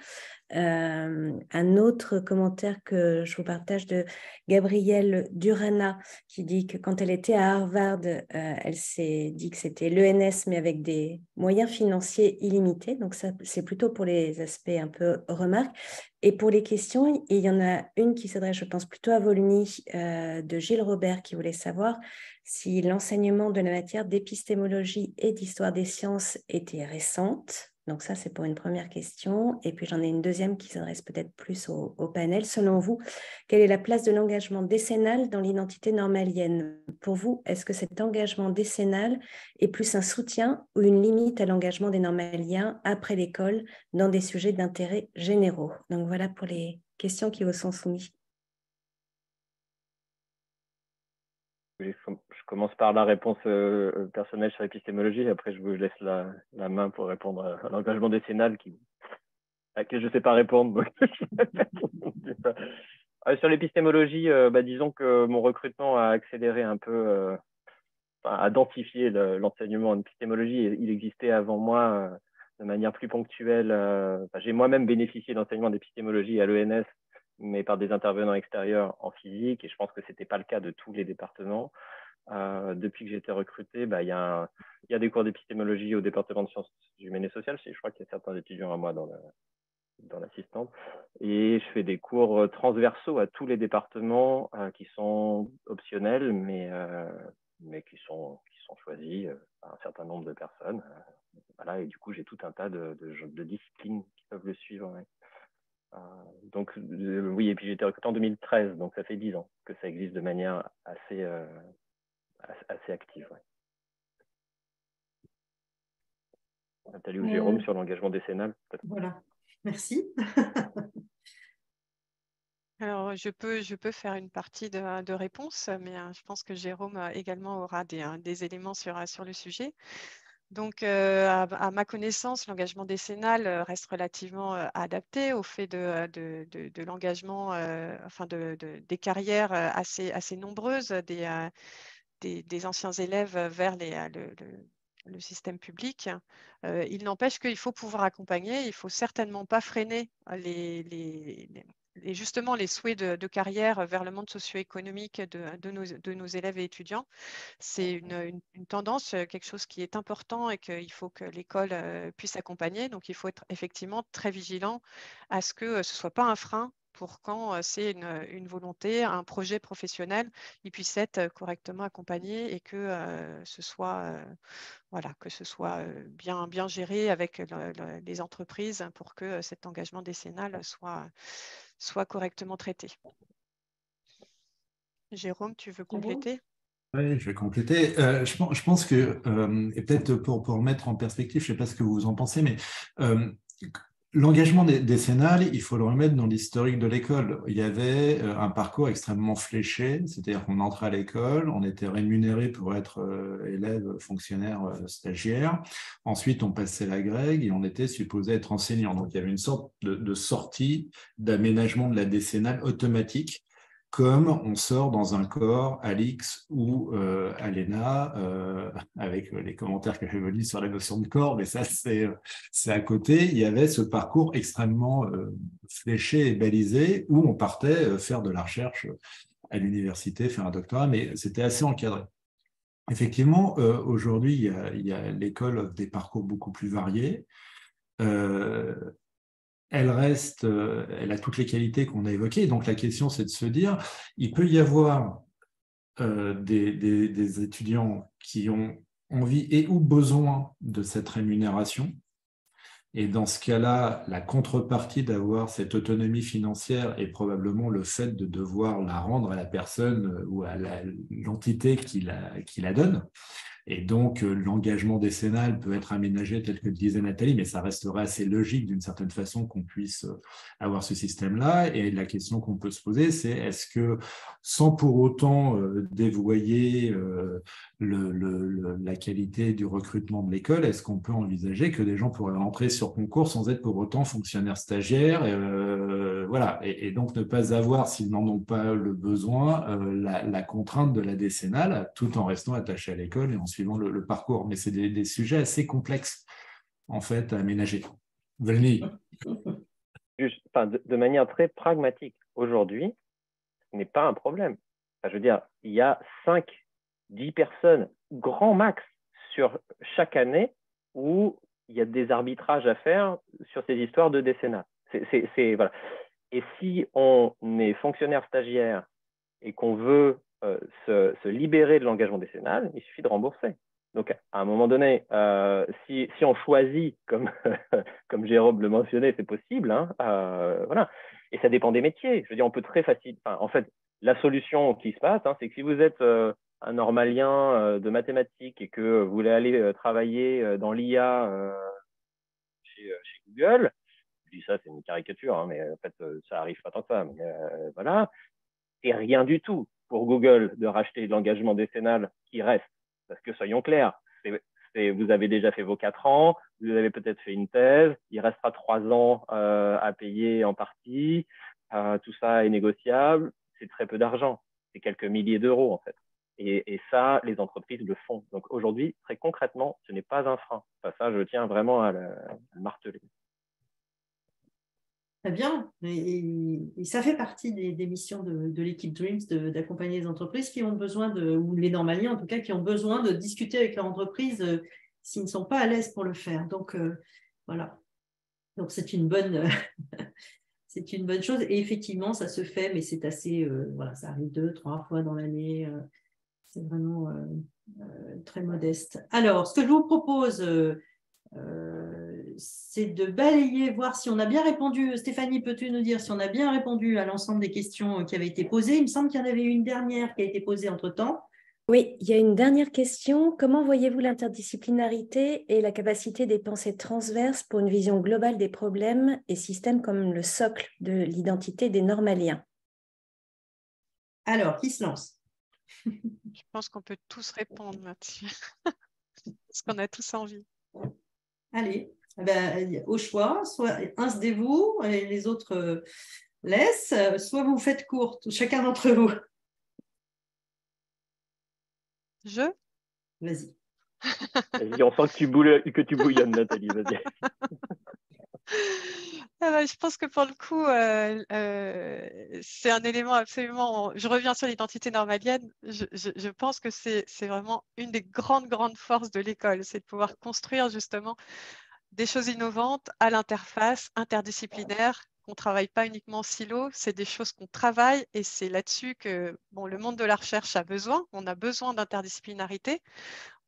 Un autre commentaire que je vous partage de Gabrielle Durana qui dit que quand elle était à Harvard, elle s'est dit que c'était l'ENS mais avec des moyens financiers illimités. Donc ça, c'est plutôt pour les aspects un peu remarques. Et pour les questions, il y en a une qui s'adresse, je pense, plutôt à Volny, de Gilles Robert qui voulait savoir si l'enseignement de la matière d'épistémologie et d'histoire des sciences était récente. Donc ça, c'est pour une première question. Et puis, j'en ai une deuxième qui s'adresse peut-être plus au panel. Selon vous, quelle est la place de l'engagement décennal dans l'identité normalienne? Pour vous, est-ce que cet engagement décennal est plus un soutien ou une limite à l'engagement des normaliens après l'école dans des sujets d'intérêt généraux? Donc voilà pour les questions qui vous sont soumises. Je commence par la réponse personnelle sur l'épistémologie, après je vous laisse la main pour répondre à l'engagement décennal à laquelle je ne sais pas répondre. Sur l'épistémologie, disons que mon recrutement a accéléré un peu, a densifié l'enseignement en épistémologie. Il existait avant moi de manière plus ponctuelle. J'ai moi-même bénéficié d'enseignement d'épistémologie à l'ENS, mais par des intervenants extérieurs en physique, et je pense que ce n'était pas le cas de tous les départements. Depuis que j'ai été recruté, il y a des cours d'épistémologie au département de sciences humaines et sociales. Je crois qu'il y a certains étudiants à moi dans l'assistante. Et je fais des cours transversaux à tous les départements qui sont optionnels, mais qui sont choisis par un certain nombre de personnes. Voilà, et du coup, j'ai tout un tas de disciplines qui peuvent le suivre. Ouais. Donc, oui, et puis j'ai été recruté en 2013, donc ça fait 10 ans que ça existe de manière assez active. Ouais. Nathalie ou Jérôme sur l'engagement décennal, peut-être. Voilà, merci. Alors, je peux faire une partie de réponse, mais je pense que Jérôme également aura des éléments sur le sujet. Donc, à ma connaissance, l'engagement décennal reste relativement adapté au fait de l'engagement, des carrières assez nombreuses des anciens élèves vers le système public. Il n'empêche qu'il faut pouvoir accompagner, il ne faut certainement pas freiner justement les souhaits de carrière vers le monde socio-économique de nos élèves et étudiants. C'est une tendance, quelque chose qui est important et qu'il faut que l'école puisse accompagner. Donc, il faut être effectivement très vigilant à ce que ce ne soit pas un frein pour quand c'est une volonté, un projet professionnel, il puisse être correctement accompagné et que ce soit, bien géré avec les entreprises pour que cet engagement décennal soit correctement traité. Jérôme, tu veux compléter? Oui, je vais compléter. Je pense que, et peut-être pour mettre en perspective, je ne sais pas ce que vous en pensez, mais l'engagement décennal, il faut le remettre dans l'historique de l'école. Il y avait un parcours extrêmement fléché, c'est-à-dire qu'on entrait à l'école, on était rémunéré pour être élève, fonctionnaire, stagiaire. Ensuite, on passait la grègue et on était supposé être enseignant. Donc, il y avait une sorte de sortie d'aménagement de la décennale automatique, comme on sort dans un corps Alix ou à l'ENA, avec les commentaires que j'ai venus sur la notion de corps, mais ça, c'est à côté. Il y avait ce parcours extrêmement fléché et balisé où on partait faire de la recherche à l'université, faire un doctorat, mais c'était assez encadré. Effectivement, aujourd'hui, il y a l'école offre des parcours beaucoup plus variés. Elle a toutes les qualités qu'on a évoquées. Donc la question, c'est de se dire, il peut y avoir des étudiants qui ont envie et ou besoin de cette rémunération. Et dans ce cas-là, la contrepartie d'avoir cette autonomie financière est probablement le fait de devoir la rendre à la personne ou à l'entité qui la donne. Et donc, l'engagement décennal peut être aménagé tel que le disait Nathalie, mais ça resterait assez logique d'une certaine façon qu'on puisse avoir ce système-là. Et la question qu'on peut se poser, c'est est-ce que, sans pour autant dévoyer la qualité du recrutement de l'école, est-ce qu'on peut envisager que des gens pourraient rentrer sur concours sans être pour autant fonctionnaires stagiaires, voilà, et donc ne pas avoir, s'ils n'en ont pas le besoin, la contrainte de la décennale, tout en restant attachés à l'école et en suivant le parcours. Mais c'est des sujets assez complexes, en fait, à aménager. Vélni. De manière très pragmatique, aujourd'hui, ce n'est pas un problème. Enfin, je veux dire, il y a 5-10 personnes, grand max, sur chaque année où il y a des arbitrages à faire sur ces histoires de décennat. Voilà. Et si on est fonctionnaire stagiaire et qu'on veut se libérer de l'engagement décennal, il suffit de rembourser. Donc, à un moment donné, si on choisit, comme Jérôme le mentionnait, c'est possible, hein, voilà. Et ça dépend des métiers. Je veux dire, on peut très facilement… En fait, la solution qui se passe, hein, c'est que si vous êtes un normalien de mathématiques et que vous voulez aller travailler dans l'IA chez Google, je dis ça, c'est une caricature, hein, mais en fait, ça arrive pas tant que ça. Mais, voilà. C'est rien du tout pour Google de racheter l'engagement décennal qui reste. Parce que soyons clairs, vous avez déjà fait vos 4 ans, vous avez peut-être fait une thèse, il restera 3 ans à payer en partie, tout ça est négociable, c'est très peu d'argent, c'est quelques milliers d'euros en fait. Et ça, les entreprises le font. Donc aujourd'hui, très concrètement, ce n'est pas un frein. Enfin, ça, je tiens vraiment à le marteler. Très bien. Et ça fait partie des missions de l'équipe Dreams d'accompagner les entreprises qui ont besoin ou les normaliens en tout cas, qui ont besoin de discuter avec leur entreprise s'ils ne sont pas à l'aise pour le faire. Donc, voilà. Donc, c'est une bonne, c'est une bonne chose. Et effectivement, ça se fait, mais c'est assez, voilà, ça arrive 2-3 fois dans l'année. C'est vraiment très modeste. Alors, ce que je vous propose, c'est de balayer, voir si on a bien répondu. Stéphanie, peux-tu nous dire si on a bien répondu à l'ensemble des questions qui avaient été posées? Il me semble qu'il y en avait une dernière qui a été posée entre-temps. Oui, il y a une dernière question. Comment voyez-vous l'interdisciplinarité et la capacité des pensées transverses pour une vision globale des problèmes et systèmes comme le socle de l'identité des normaliens? Alors, qui se lance? Je pense qu'on peut tous répondre là-dessus, parce qu'on a tous envie. Allez, au choix, soit incedez-vous et les autres laissent, soit vous faites court, chacun d'entre vous. Vas-y. Vas-y, on sent que tu bouillonnes, Nathalie, vas-y. Je pense que pour le coup, c'est un élément absolument… Je reviens sur l'identité normalienne. Je pense que c'est vraiment une des grandes forces de l'école, c'est de pouvoir construire justement des choses innovantes à l'interface interdisciplinaire, qu'on ne travaille pas uniquement en silo, c'est des choses qu'on travaille et c'est là-dessus que le monde de la recherche a besoin. On a besoin d'interdisciplinarité.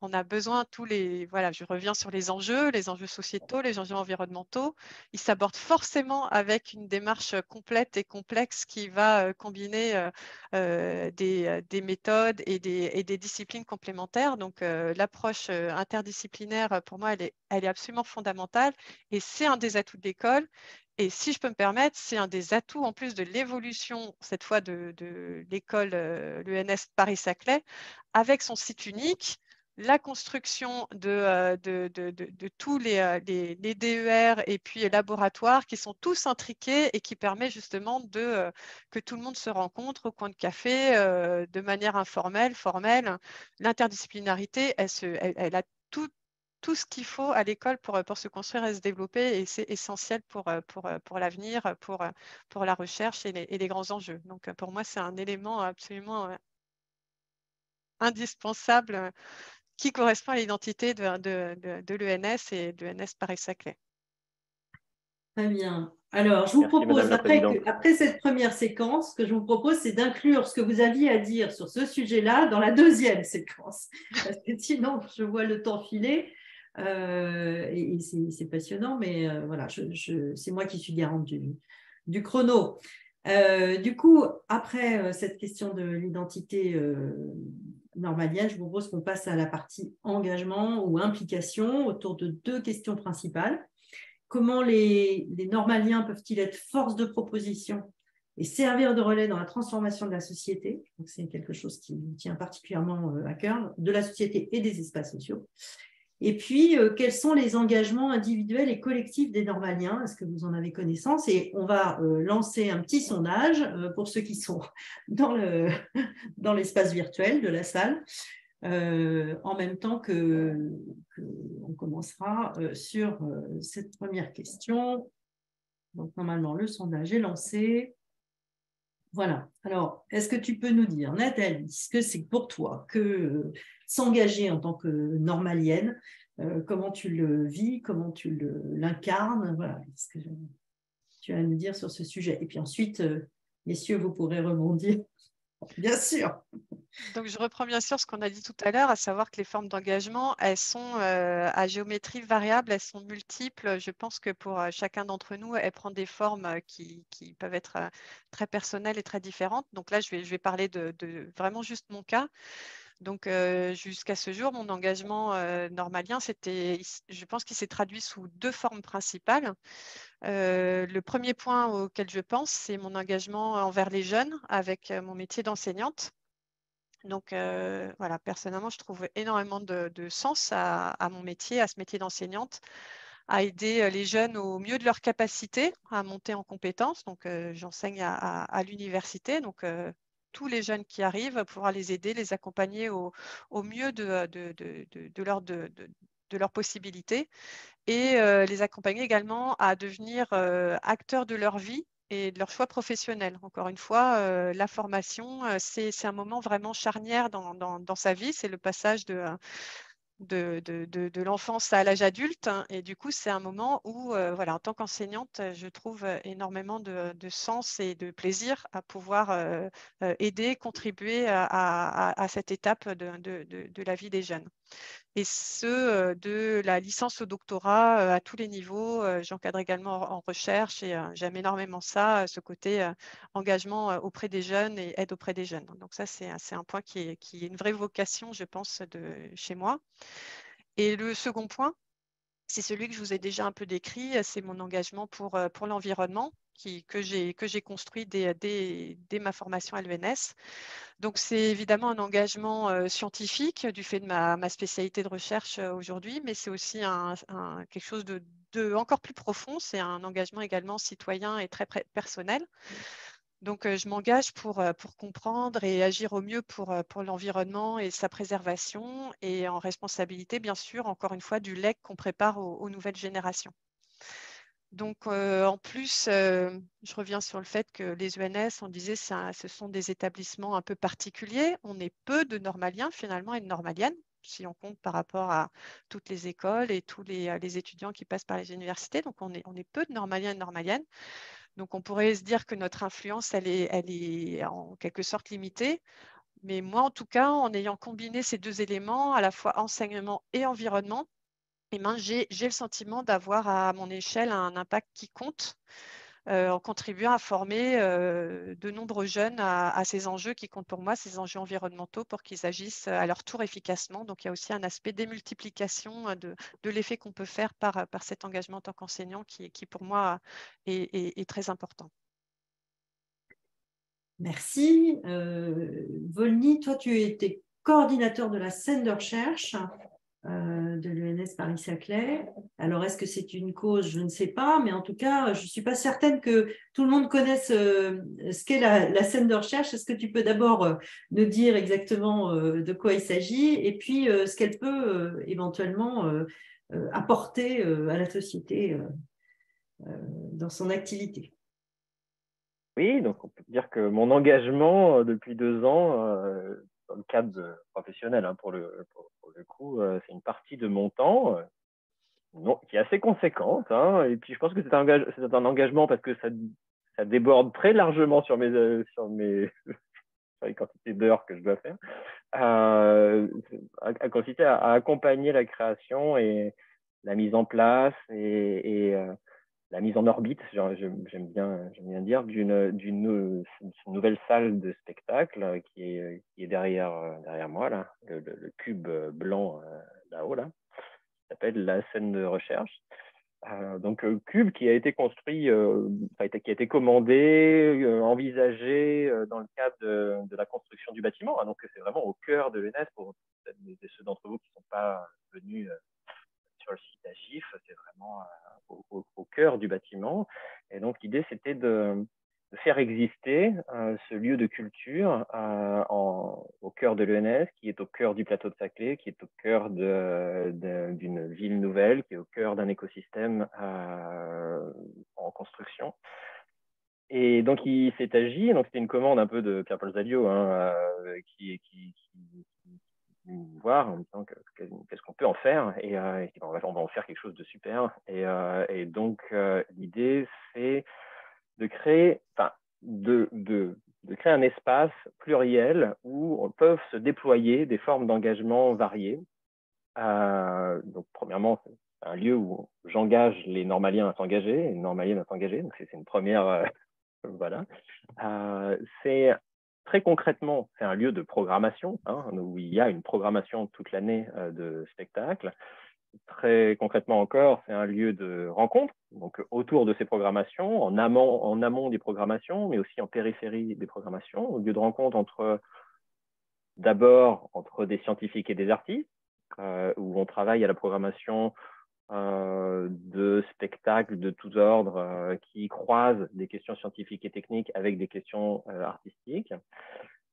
On a besoin tous les, voilà, je reviens sur les enjeux sociétaux, les enjeux environnementaux. Ils s'abordent forcément avec une démarche complète et complexe qui va combiner des méthodes et des disciplines complémentaires. Donc, l'approche interdisciplinaire, pour moi, elle est absolument fondamentale et c'est un des atouts de l'école. Et si je peux me permettre, c'est un des atouts en plus de l'évolution, cette fois de l'école, l'ENS Paris-Saclay, avec son site unique, la construction de tous les DER et puis les laboratoires qui sont tous intriqués et qui permet justement que tout le monde se rencontre au coin de café de manière informelle, formelle. L'interdisciplinarité, elle a tout ce qu'il faut à l'école pour se construire et se développer et c'est essentiel pour l'avenir, pour la recherche et les grands enjeux. Donc pour moi, c'est un élément absolument indispensable qui correspond à l'identité de l'ENS et de l'ENS Paris-Saclay. Très bien. Alors, je vous Merci, propose, Madame la Présidente. après cette première séquence, ce que je vous propose, c'est d'inclure ce que vous aviez à dire sur ce sujet-là dans la deuxième séquence. Parce que sinon, je vois le temps filer. Et c'est passionnant, mais voilà, c'est moi qui suis garante du chrono. Du coup, après cette question de l'identité normalienne, je vous propose qu'on passe à la partie engagement ou implication autour de deux questions principales. Comment les normaliens peuvent-ils être force de proposition et servir de relais dans la transformation de la société? C'est quelque chose qui me tient particulièrement à cœur, de la société et des espaces sociaux. Et puis, quels sont les engagements individuels et collectifs des normaliens? Est-ce que vous en avez connaissance? Et on va lancer un petit sondage pour ceux qui sont dans l'espace virtuel de la salle, en même temps qu'on commencera sur cette première question. Donc, normalement, le sondage est lancé. Voilà. Alors, est-ce que tu peux nous dire, Nathalie, ce que c'est pour toi que s'engager en tant que normalienne, comment tu le vis, comment tu l'incarnes? Voilà. Est-ce que tu as à nous dire sur ce sujet? Et puis ensuite, messieurs, vous pourrez rebondir. Bien sûr. Donc, je reprends bien sûr ce qu'on a dit tout à l'heure, à savoir que les formes d'engagement, elles sont à géométrie variable, elles sont multiples. Je pense que pour chacun d'entre nous, elles prennent des formes qui peuvent être très personnelles et très différentes. Donc là, je vais parler de vraiment juste mon cas. Donc, jusqu'à ce jour, mon engagement normalien, je pense qu'il s'est traduit sous deux formes principales. Le premier point auquel je pense, c'est mon engagement envers les jeunes avec mon métier d'enseignante. Donc, voilà, personnellement, je trouve énormément de sens à mon métier, à ce métier d'enseignante, à aider les jeunes au mieux de leurs capacités à monter en compétences. Donc, j'enseigne à l'université. Donc, tous les jeunes qui arrivent, pouvoir les aider, les accompagner au mieux de leurs possibilités et les accompagner également à devenir acteurs de leur vie et de leur choix professionnel. Encore une fois, la formation, c'est un moment vraiment charnière dans sa vie. C'est le passage de l'enfance à l'âge adulte. Et du coup, c'est un moment où, voilà, en tant qu'enseignante, je trouve énormément de sens et de plaisir à pouvoir aider, contribuer à cette étape de la vie des jeunes. Et ce, de la licence au doctorat à tous les niveaux. J'encadre également en recherche et j'aime énormément ça, ce côté engagement auprès des jeunes et aide auprès des jeunes. Donc ça, c'est un point qui est une vraie vocation, je pense, chez moi. Et le second point, c'est celui que je vous ai déjà un peu décrit, c'est mon engagement pour l'environnement que j'ai construit dès ma formation à l'ENS. Donc, c'est évidemment un engagement scientifique du fait de ma spécialité de recherche aujourd'hui, mais c'est aussi quelque chose de encore plus profond. C'est un engagement également citoyen et très personnel. Donc, je m'engage pour comprendre et agir au mieux pour l'environnement et sa préservation et en responsabilité, bien sûr, encore une fois, du legs qu'on prépare aux nouvelles générations. Donc, en plus, je reviens sur le fait que les ENS, on disait, ce sont des établissements un peu particuliers. On est peu de normaliens finalement et de normaliennes, si on compte par rapport à toutes les écoles et tous les étudiants qui passent par les universités. Donc, on est peu de normaliens et de normaliennes. Donc, on pourrait se dire que notre influence, elle est en quelque sorte limitée. Mais moi, en tout cas, en ayant combiné ces deux éléments, à la fois enseignement et environnement, eh ben, j'ai le sentiment d'avoir à mon échelle un impact qui compte en contribuant à former de nombreux jeunes à ces enjeux qui comptent pour moi, ces enjeux environnementaux, pour qu'ils agissent à leur tour efficacement. Donc, il y a aussi un aspect démultiplication de l'effet qu'on peut faire par cet engagement en tant qu'enseignant qui, pour moi, est très important. Merci. Volny, toi, tu étais coordinateur de la scène de recherche de l'ENS Paris-Saclay. Alors, est-ce que c'est une cause? Je ne sais pas, mais en tout cas, je ne suis pas certaine que tout le monde connaisse ce qu'est la scène de recherche. Est-ce que tu peux d'abord nous dire exactement de quoi il s'agit et puis ce qu'elle peut éventuellement apporter à la société dans son activité? Oui, donc on peut dire que mon engagement depuis 2 ans, dans le cadre professionnel, hein, pour le coup, c'est une partie de mon temps qui est assez conséquente. Hein, et puis je pense que c'est un engagement parce que ça déborde très largement sur sur les quantités d'heures que je dois faire, a consisté à accompagner la création et la mise en place et la mise en orbite, j'aime bien dire, d'une nouvelle salle de spectacle qui est derrière moi, là, le cube blanc là-haut, là, qui s'appelle la scène de recherche. Donc, cube qui a été construit, qui a été commandé, envisagé dans le cadre de la construction du bâtiment. Hein, donc, c'est vraiment au cœur de l'ENS pour ceux d'entre vous qui ne sont pas venus sur le site d'Agif, c'est vraiment au cœur du bâtiment. Et donc, l'idée, c'était de faire exister ce lieu de culture au cœur de l'ENS, qui est au cœur du plateau de Saclay, qui est au cœur d'une ville nouvelle, qui est au cœur d'un écosystème en construction. Et donc, il s'est agi, donc c'était une commande un peu de Pierre-Paul Zaliot, hein, qui voir en disant qu'est-ce qu'on peut en faire et on va en faire quelque chose de super et donc l'idée c'est de créer de créer un espace pluriel où on peut se déployer des formes d'engagement variées. Donc premièrement c'est un lieu où j'engage les normaliens à s'engager et les normaliennes à s'engager, donc c'est une première voilà. C'est très concrètement, c'est un lieu de programmation, hein, où il y a une programmation toute l'année de spectacles. Très concrètement encore, c'est un lieu de rencontre, donc autour de ces programmations, en amont des programmations, mais aussi en périphérie des programmations, un lieu de rencontre d'abord entre des scientifiques et des artistes, où on travaille à la programmation de spectacles de tous ordres qui croisent des questions scientifiques et techniques avec des questions artistiques.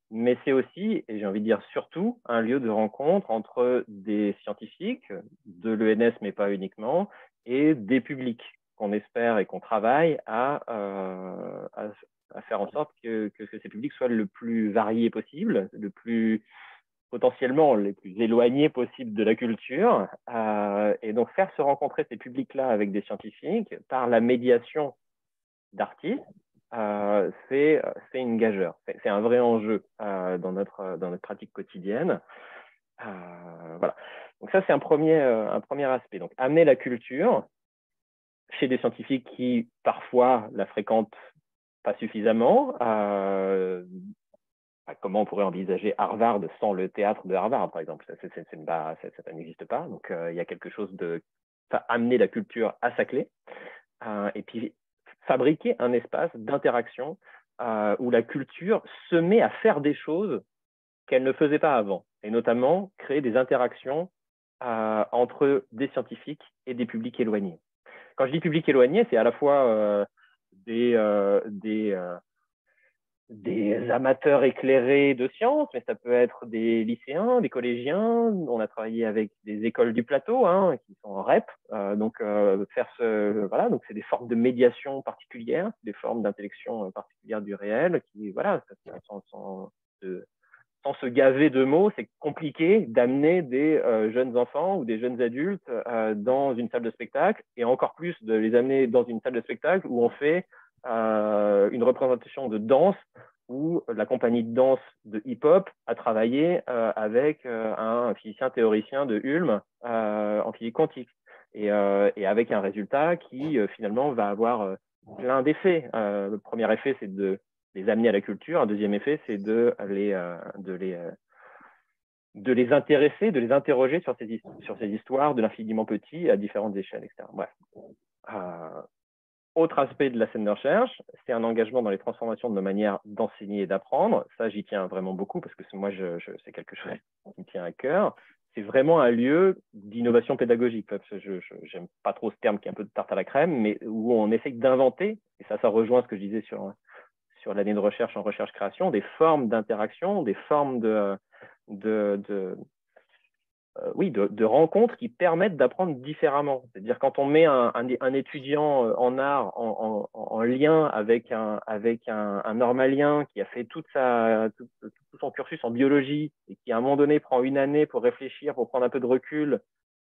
Mais c'est aussi, et j'ai envie de dire surtout, un lieu de rencontre entre des scientifiques de l'ENS, mais pas uniquement, et des publics qu'on espère et qu'on travaille à faire en sorte que ces publics soient le plus variés possible, le plus potentiellement les plus éloignés possibles de la culture, et donc faire se rencontrer ces publics-là avec des scientifiques par la médiation d'artistes, c'est une gageure, c'est un vrai enjeu dans notre pratique quotidienne. Voilà. Donc ça, c'est un premier aspect. Donc amener la culture chez des scientifiques qui parfois la fréquentent pas suffisamment. Comment on pourrait envisager Harvard sans le théâtre de Harvard, par exemple? Ça n'existe pas. Donc, il y a quelque chose de amener la culture à Saclay et puis fabriquer un espace d'interaction où la culture se met à faire des choses qu'elle ne faisait pas avant, et notamment créer des interactions entre des scientifiques et des publics éloignés. Quand je dis public éloigné, c'est à la fois des amateurs éclairés de sciences, mais ça peut être des lycéens, des collégiens. On a travaillé avec des écoles du plateau qui sont en REP. Donc c'est des formes de médiation particulières, des formes d'intellection particulières du réel qui, voilà, sans se gaver de mots, c'est compliqué d'amener des jeunes enfants ou des jeunes adultes dans une salle de spectacle, et encore plus de les amener dans une salle de spectacle où on fait une représentation de danse où la compagnie de danse de hip-hop a travaillé avec un physicien théoricien de Ulm en physique quantique. Et avec un résultat qui, finalement, va avoir plein d'effets. Le premier effet, c'est de les amener à la culture. Un deuxième effet, c'est de les intéresser, de les interroger sur ces histoires de l'infiniment petit à différentes échelles, etc. Bref. Autre aspect de la scène de recherche, c'est un engagement dans les transformations de nos manières d'enseigner et d'apprendre. Ça, j'y tiens vraiment beaucoup parce que moi, c'est quelque chose qui me tient à cœur. C'est vraiment un lieu d'innovation pédagogique. Je n'aime pas trop ce terme qui est un peu de tarte à la crème, mais où on essaye d'inventer, et ça rejoint ce que je disais sur l'année de recherche en recherche-création, des formes d'interaction, des formes de rencontres qui permettent d'apprendre différemment. C'est-à-dire quand on met un étudiant en art en lien avec un normalien qui a fait tout son cursus en biologie et qui à un moment donné prend une année pour réfléchir, pour prendre un peu de recul,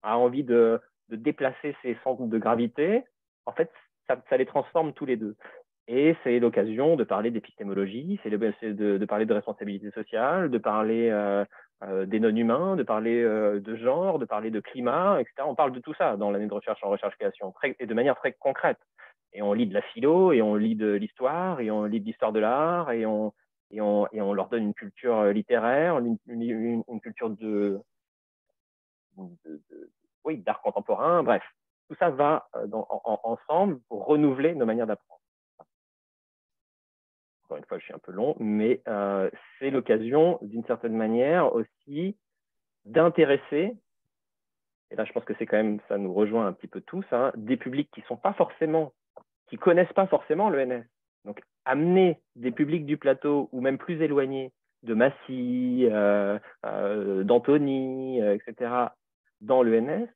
a envie de déplacer ses centres de gravité, en fait, ça les transforme tous les deux. Et c'est l'occasion de parler d'épistémologie, c'est de parler de responsabilité sociale, de parler des non-humains, de parler de genre, de parler de climat, etc. On parle de tout ça dans l'année de recherche en recherche-création, et de manière très concrète. Et on lit de la philo, et on lit de l'histoire, et on lit de l'histoire de l'art, et on leur donne une culture littéraire, une culture d'art contemporain, bref. Tout ça va ensemble pour renouveler nos manières d'apprendre. Encore une fois, je suis un peu long, mais c'est l'occasion, d'une certaine manière, aussi d'intéresser, et là je pense que c'est quand même, ça nous rejoint un petit peu tous, hein, des publics qui connaissent pas forcément l'ENS. Donc, amener des publics du plateau, ou même plus éloignés, de Massy, d'Antony, etc., dans l'ENS,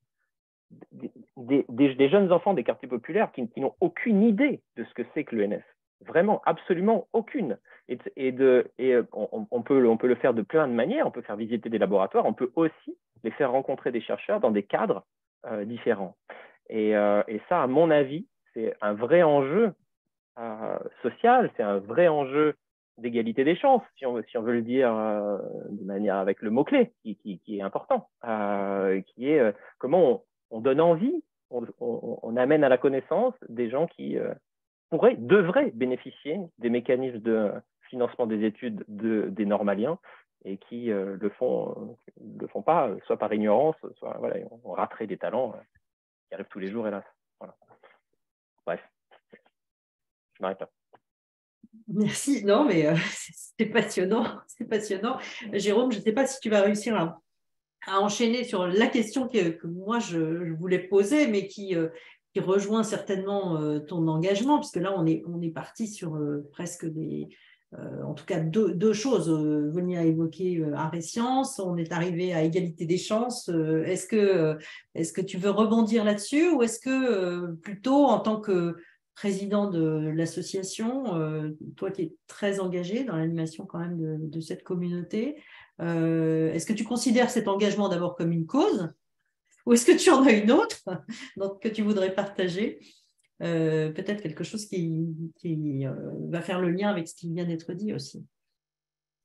des jeunes enfants des quartiers populaires qui n'ont aucune idée de ce que c'est que l'ENS. Vraiment, absolument aucune. On peut le faire de plein de manières. On peut faire visiter des laboratoires. On peut aussi les faire rencontrer des chercheurs dans des cadres différents. Et ça, à mon avis, c'est un vrai enjeu social. C'est un vrai enjeu d'égalité des chances, si on veut le dire de manière avec le mot-clé, qui est important, qui est comment on donne envie, on amène à la connaissance des gens qui devraient bénéficier des mécanismes de financement des études des normaliens et qui le font pas, soit par ignorance, soit on raterait des talents qui arrivent tous les jours, hélas. Voilà. Bref, je m'arrête là. Merci. Non, mais c'est passionnant. C'est passionnant. Jérôme, je ne sais pas si tu vas réussir à enchaîner sur la question que moi je voulais poser, mais qui rejoint certainement ton engagement, puisque là on est parti sur presque en tout cas deux choses. Vony a évoqué art et sciences, on est arrivé à égalité des chances. Est-ce que tu veux rebondir là-dessus, ou est-ce que plutôt en tant que président de l'association, toi qui es très engagé dans l'animation quand même de cette communauté, est-ce que tu considères cet engagement d'abord comme une cause, ou est-ce que tu en as une autre que tu voudrais partager, peut-être quelque chose qui va faire le lien avec ce qui vient d'être dit aussi.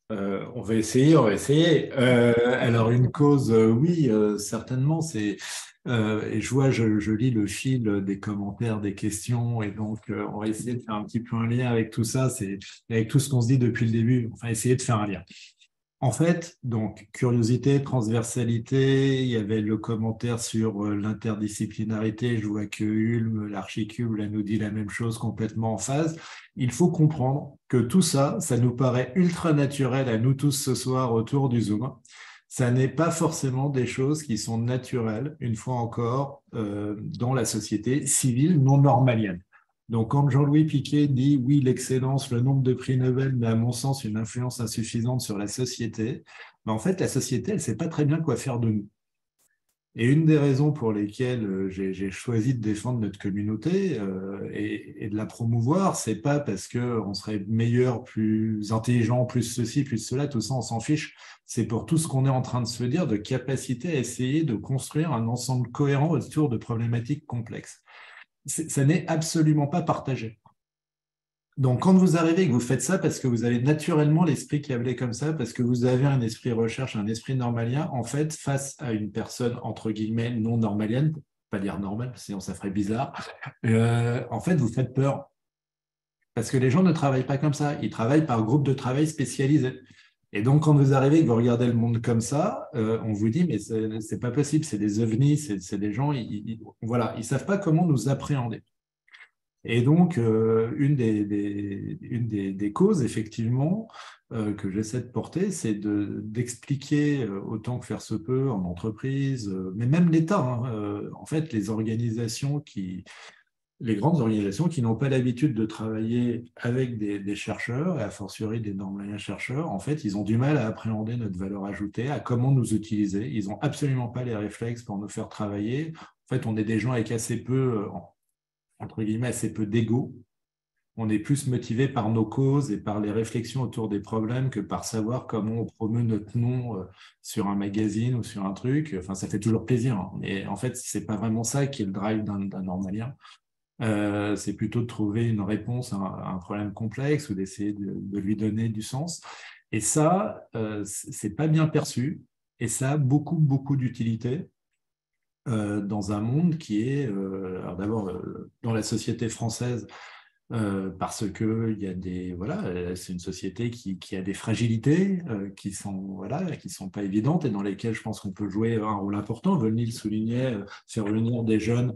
On va essayer. Alors, une cause, oui, certainement, c'est... et je lis le fil des commentaires, des questions, et donc on va essayer de faire un petit peu un lien avec tout ça, c'est avec tout ce qu'on se dit depuis le début, enfin essayer de faire un lien. En fait, donc, curiosité, transversalité, il y avait le commentaire sur l'interdisciplinarité. Je vois que Ulm, l'Archicube, là, nous dit la même chose, complètement en phase. Il faut comprendre que tout ça, ça nous paraît ultra naturel à nous tous ce soir autour du Zoom. Ça n'est pas forcément des choses qui sont naturelles, une fois encore, dans la société civile non normalienne. Donc, quand Jean-Louis Piquet dit « oui, l'excellence, le nombre de prix Nobel, mais à mon sens, une influence insuffisante sur la société », ben en fait, la société, elle ne sait pas très bien quoi faire de nous. Et une des raisons pour lesquelles j'ai choisi de défendre notre communauté et de la promouvoir, c'est pas parce qu'on serait meilleur, plus intelligent, plus ceci, plus cela, tout ça, on s'en fiche. C'est pour tout ce qu'on est en train de se dire, de capacité à essayer de construire un ensemble cohérent autour de problématiques complexes. Ça n'est absolument pas partagé. Donc, quand vous arrivez et que vous faites ça parce que vous avez naturellement l'esprit câblé comme ça, parce que vous avez un esprit recherche, un esprit normalien, en fait, face à une personne, entre guillemets, non normalienne, pas dire normale, sinon ça ferait bizarre, en fait, vous faites peur. Parce que les gens ne travaillent pas comme ça, ils travaillent par groupe de travail spécialisé. Et donc, quand vous arrivez et que vous regardez le monde comme ça, on vous dit, mais c'est pas possible, c'est des ovnis, c'est des gens, voilà, ils savent pas comment nous appréhender. Et donc, une des causes, effectivement, que j'essaie de porter, c'est d'expliquer autant que faire se peut en entreprise, mais même l'État, hein, en fait, les grandes organisations qui n'ont pas l'habitude de travailler avec des chercheurs, et a fortiori des normaliens chercheurs, en fait, ils ont du mal à appréhender notre valeur ajoutée, à comment nous utiliser. Ils n'ont absolument pas les réflexes pour nous faire travailler. En fait, on est des gens avec assez peu, entre guillemets, assez peu d'ego. On est plus motivé par nos causes et par les réflexions autour des problèmes que par savoir comment on promeut notre nom sur un magazine ou sur un truc. Enfin, ça fait toujours plaisir, hein. Mais en fait, c'est pas vraiment ça qui est le drive d'un normalien. C'est plutôt de trouver une réponse à un problème complexe ou d'essayer de lui donner du sens. Et ça, c'est pas bien perçu. Et ça a beaucoup, beaucoup d'utilité dans un monde qui est, alors d'abord, dans la société française, parce que il y a c'est une société qui a des fragilités qui sont pas évidentes et dans lesquelles je pense qu'on peut jouer un rôle important. Volny le soulignait, faire venir des jeunes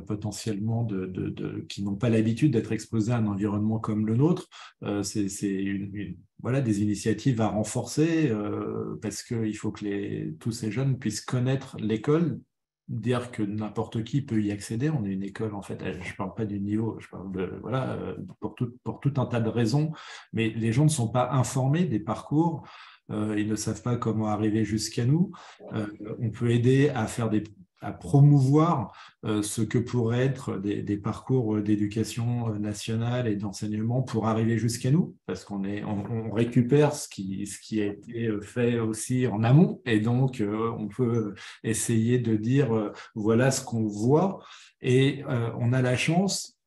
potentiellement qui n'ont pas l'habitude d'être exposés à un environnement comme le nôtre. C'est des initiatives à renforcer parce qu'il faut que tous ces jeunes puissent connaître l'école. Dire que n'importe qui peut y accéder. On est une école, en fait, je ne parle pas du niveau, je parle pour tout un tas de raisons, mais les gens ne sont pas informés des parcours, ils ne savent pas comment arriver jusqu'à nous. On peut aider à promouvoir ce que pourraient être des parcours d'éducation nationale et d'enseignement pour arriver jusqu'à nous, parce on récupère ce qui a été fait aussi en amont, et donc on peut essayer de dire voilà ce qu'on voit, et on a la chance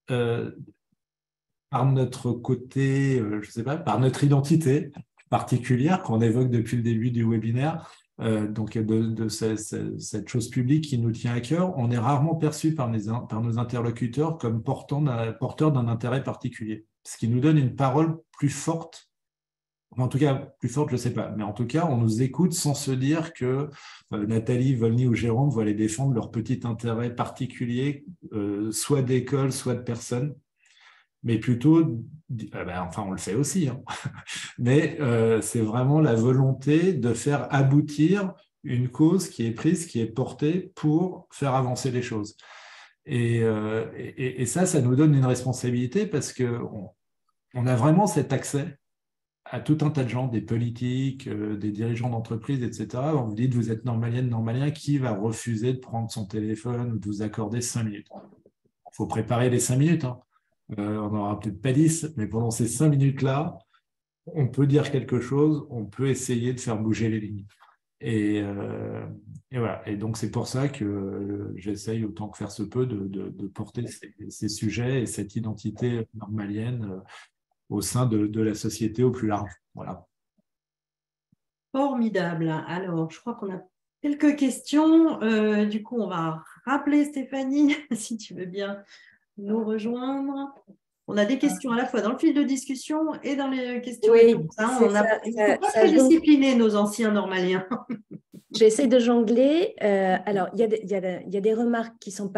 par notre côté, je sais pas, par notre identité particulière qu'on évoque depuis le début du webinaire, donc de cette chose publique qui nous tient à cœur, on est rarement perçu par nos interlocuteurs comme porteurs d'un intérêt particulier, ce qui nous donne une parole plus forte. En tout cas, plus forte, je ne sais pas. Mais en tout cas, on nous écoute sans se dire que Nathalie, Volny ou Jérôme vont aller défendre leur petit intérêt particulier, soit d'école, soit de personne. Mais plutôt, enfin on le fait aussi, hein. Mais c'est vraiment la volonté de faire aboutir une cause qui est prise, qui est portée pour faire avancer les choses. Et ça nous donne une responsabilité parce qu'on a vraiment cet accès à tout un tas de gens, des politiques, des dirigeants d'entreprise, etc. On vous dit, vous êtes normalienne, normalien, qui va refuser de prendre son téléphone ou de vous accorder 5 minutes? Il faut préparer les 5 minutes, hein. On n'aura peut-être pas 10, mais pendant ces 5 minutes-là, on peut dire quelque chose, on peut essayer de faire bouger les lignes. Et voilà. Et donc, c'est pour ça que j'essaye autant que faire se peut de porter ces sujets et cette identité normalienne au sein de la société au plus large. Voilà. Formidable. Alors, je crois qu'on a quelques questions. Du coup, on va rappeler Stéphanie, si tu veux bien nous rejoindre. On a des questions à la fois dans le fil de discussion et dans les questions. Oui, ils sont pas très disciplinés, nos anciens normaliens. J'essaie de jongler. Alors, il y a des remarques qui sont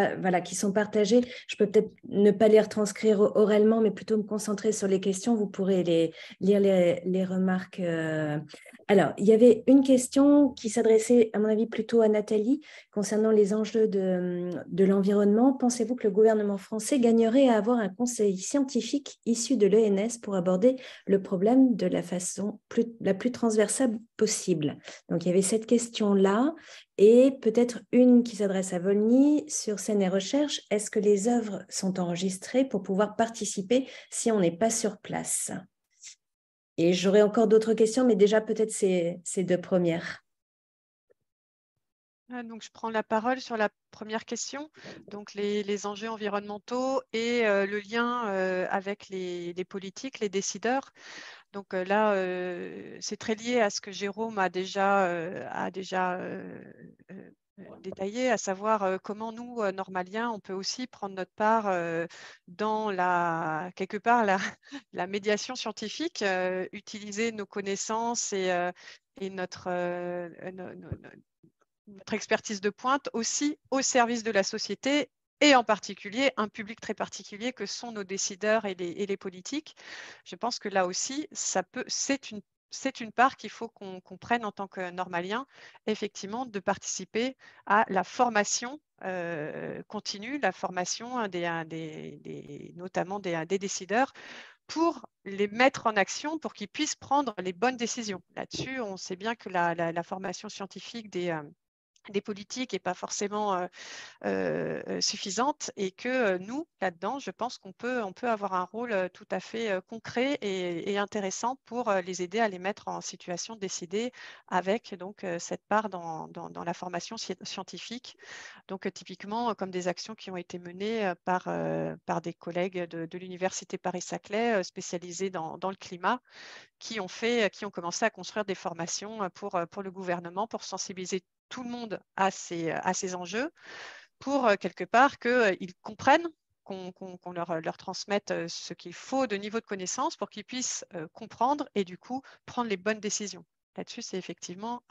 partagées. Je peux peut-être ne pas les retranscrire oralement, mais plutôt me concentrer sur les questions. Vous pourrez lire les remarques. Alors, il y avait une question qui s'adressait, à mon avis, plutôt à Nathalie, concernant les enjeux de l'environnement. Pensez-vous que le gouvernement français gagnerait à avoir un conseil scientifique issu de l'ENS pour aborder le problème de la façon la plus transversale possible? Donc, il y avait cette question-là et peut-être une qui s'adresse à Volny sur Scène et Recherche. Est-ce que les œuvres sont enregistrées pour pouvoir participer si on n'est pas sur place? Et j'aurais encore d'autres questions, mais déjà peut-être ces deux premières. Donc, je prends la parole sur la première question, donc les enjeux environnementaux et le lien avec les politiques, les décideurs. Donc là, c'est très lié à ce que Jérôme a déjà détaillé, à savoir comment nous, normaliens, on peut aussi prendre notre part dans quelque part la médiation scientifique, utiliser nos connaissances et notre expertise de pointe aussi au service de la société et en particulier un public très particulier que sont nos décideurs et les politiques. Je pense que là aussi, c'est une part qu'il faut qu'on prenne en tant que normalien, effectivement, de participer à la formation continue, la formation notamment des décideurs, pour les mettre en action, pour qu'ils puissent prendre les bonnes décisions. Là-dessus, on sait bien que la formation scientifique des politiques n'est pas forcément suffisante et que nous, là-dedans, je pense qu'on peut avoir un rôle tout à fait concret et intéressant pour les aider à les mettre en situation de décider avec donc cette part dans la formation scientifique. Donc typiquement, comme des actions qui ont été menées par des collègues de l'Université Paris-Saclay spécialisés dans le climat, qui ont commencé à construire des formations pour le gouvernement, pour sensibiliser tout le monde à ces enjeux, pour quelque part qu'ils comprennent, qu'on leur transmette ce qu'il faut de niveau de connaissance pour qu'ils puissent comprendre et du coup prendre les bonnes décisions. Là-dessus, c'est effectivement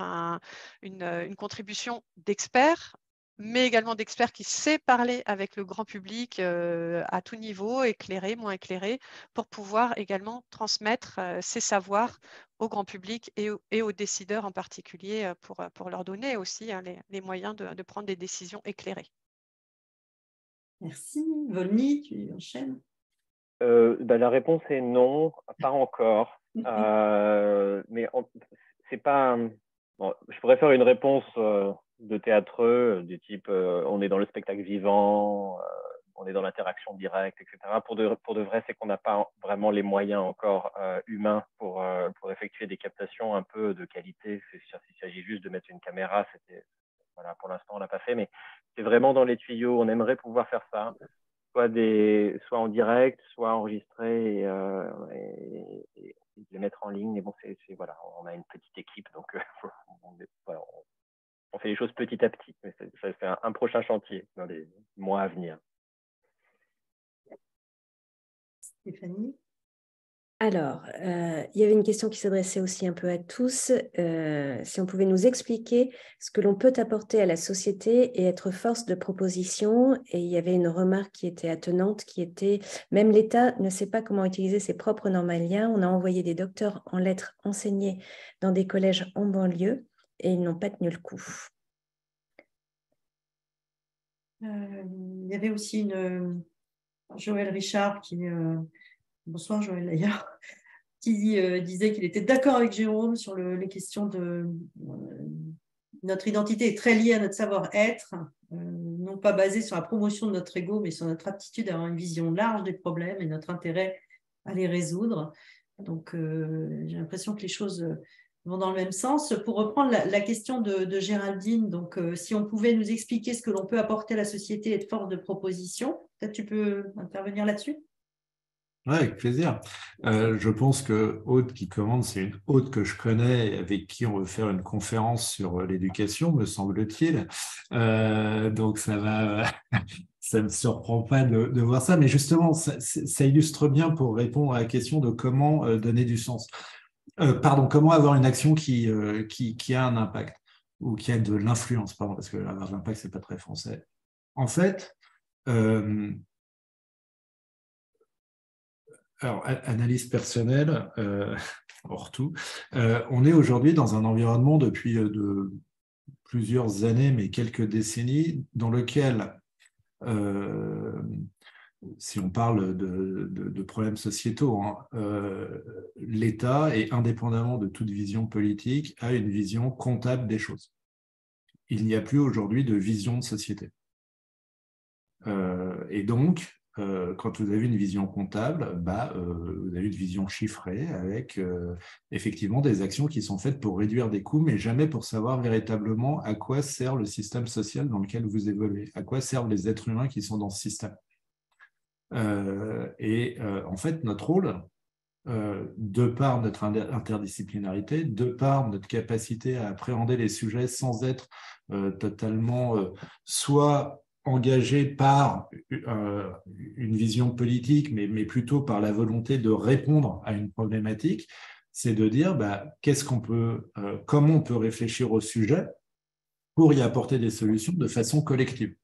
une contribution d'experts, mais également d'experts qui savent parler avec le grand public à tout niveau, éclairé, moins éclairé, pour pouvoir également transmettre ces savoirs au grand public et aux décideurs en particulier pour leur donner aussi les moyens de prendre des décisions éclairées. Merci. Volny, tu enchaînes. La réponse est non, pas encore. Mais c'est pas. Bon, je pourrais faire une réponse de théâtreux du type on est dans le spectacle vivant, on est dans l'interaction directe, etc. Pour de vrai, c'est qu'on n'a pas vraiment les moyens encore humains pour effectuer des captations un peu de qualité. S'il s'agit juste de mettre une caméra, voilà, pour l'instant, on l'a pas fait, mais c'est vraiment dans les tuyaux. On aimerait pouvoir faire ça, soit en direct, soit enregistré et les mettre en ligne. Mais bon, voilà, on a une petite équipe, donc voilà, on fait les choses petit à petit. Mais c'est un prochain chantier dans les mois à venir. Stéphanie? Alors, il y avait une question qui s'adressait aussi un peu à tous. Si on pouvait nous expliquer ce que l'on peut apporter à la société et être force de proposition. Et il y avait une remarque qui était attenante, qui était « Même l'État ne sait pas comment utiliser ses propres normaliens. On a envoyé des docteurs en lettres enseigner dans des collèges en banlieue et ils n'ont pas tenu le coup. » Il y avait aussi Joël Richard qui... bonsoir Joël d'ailleurs, qui disait qu'il était d'accord avec Jérôme sur les questions de notre identité est très liée à notre savoir-être, non pas basée sur la promotion de notre ego, mais sur notre aptitude à avoir une vision large des problèmes et notre intérêt à les résoudre. Donc j'ai l'impression que les choses vont dans le même sens. Pour reprendre la question de Géraldine, donc si on pouvait nous expliquer ce que l'on peut apporter à la société et être force de proposition, peut-être tu peux intervenir là-dessus? Oui, avec plaisir. Je pense que Aude qui commande, c'est une Aude que je connais et avec qui on veut faire une conférence sur l'éducation, me semble-t-il. Donc ça ne me surprend pas de voir ça, mais justement, ça illustre bien pour répondre à la question de comment donner du sens. Comment avoir une action qui a un impact ou qui a de l'influence, pardon, parce que avoir de l'impact, c'est pas très français. En fait, alors, analyse personnelle, hors tout, on est aujourd'hui dans un environnement depuis de plusieurs années, mais quelques décennies, dans lequel, si on parle de problèmes sociétaux, hein, l'État, et indépendamment de toute vision politique, a une vision comptable des choses. Il n'y a plus aujourd'hui de vision de société. Et donc, quand vous avez une vision comptable, vous avez une vision chiffrée avec effectivement des actions qui sont faites pour réduire des coûts, mais jamais pour savoir véritablement à quoi sert le système social dans lequel vous évoluez, à quoi servent les êtres humains qui sont dans ce système. En fait, notre rôle, de par notre interdisciplinarité, de par notre capacité à appréhender les sujets sans être totalement soit engagé par une vision politique, mais plutôt par la volonté de répondre à une problématique, c'est de dire comment on peut réfléchir au sujet pour y apporter des solutions de façon collective.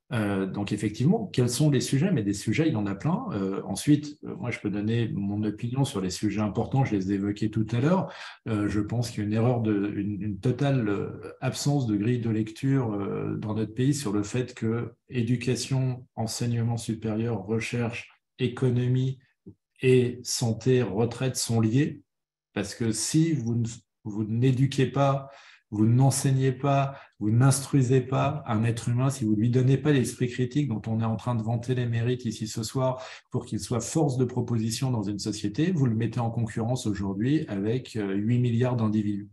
Donc effectivement, quels sont les sujets? Mais des sujets, il y en a plein. Ensuite, moi, je peux donner mon opinion sur les sujets importants, je les ai évoqués tout à l'heure. Je pense qu'il y a une erreur, une totale absence de grille de lecture dans notre pays sur le fait que éducation, enseignement supérieur, recherche, économie et santé, retraite sont liés. Parce que si vous n'éduquez pas, vous n'enseignez pas, vous n'instruisez pas un être humain, si vous ne lui donnez pas l'esprit critique dont on est en train de vanter les mérites ici ce soir pour qu'il soit force de proposition dans une société, vous le mettez en concurrence aujourd'hui avec 8 milliards d'individus.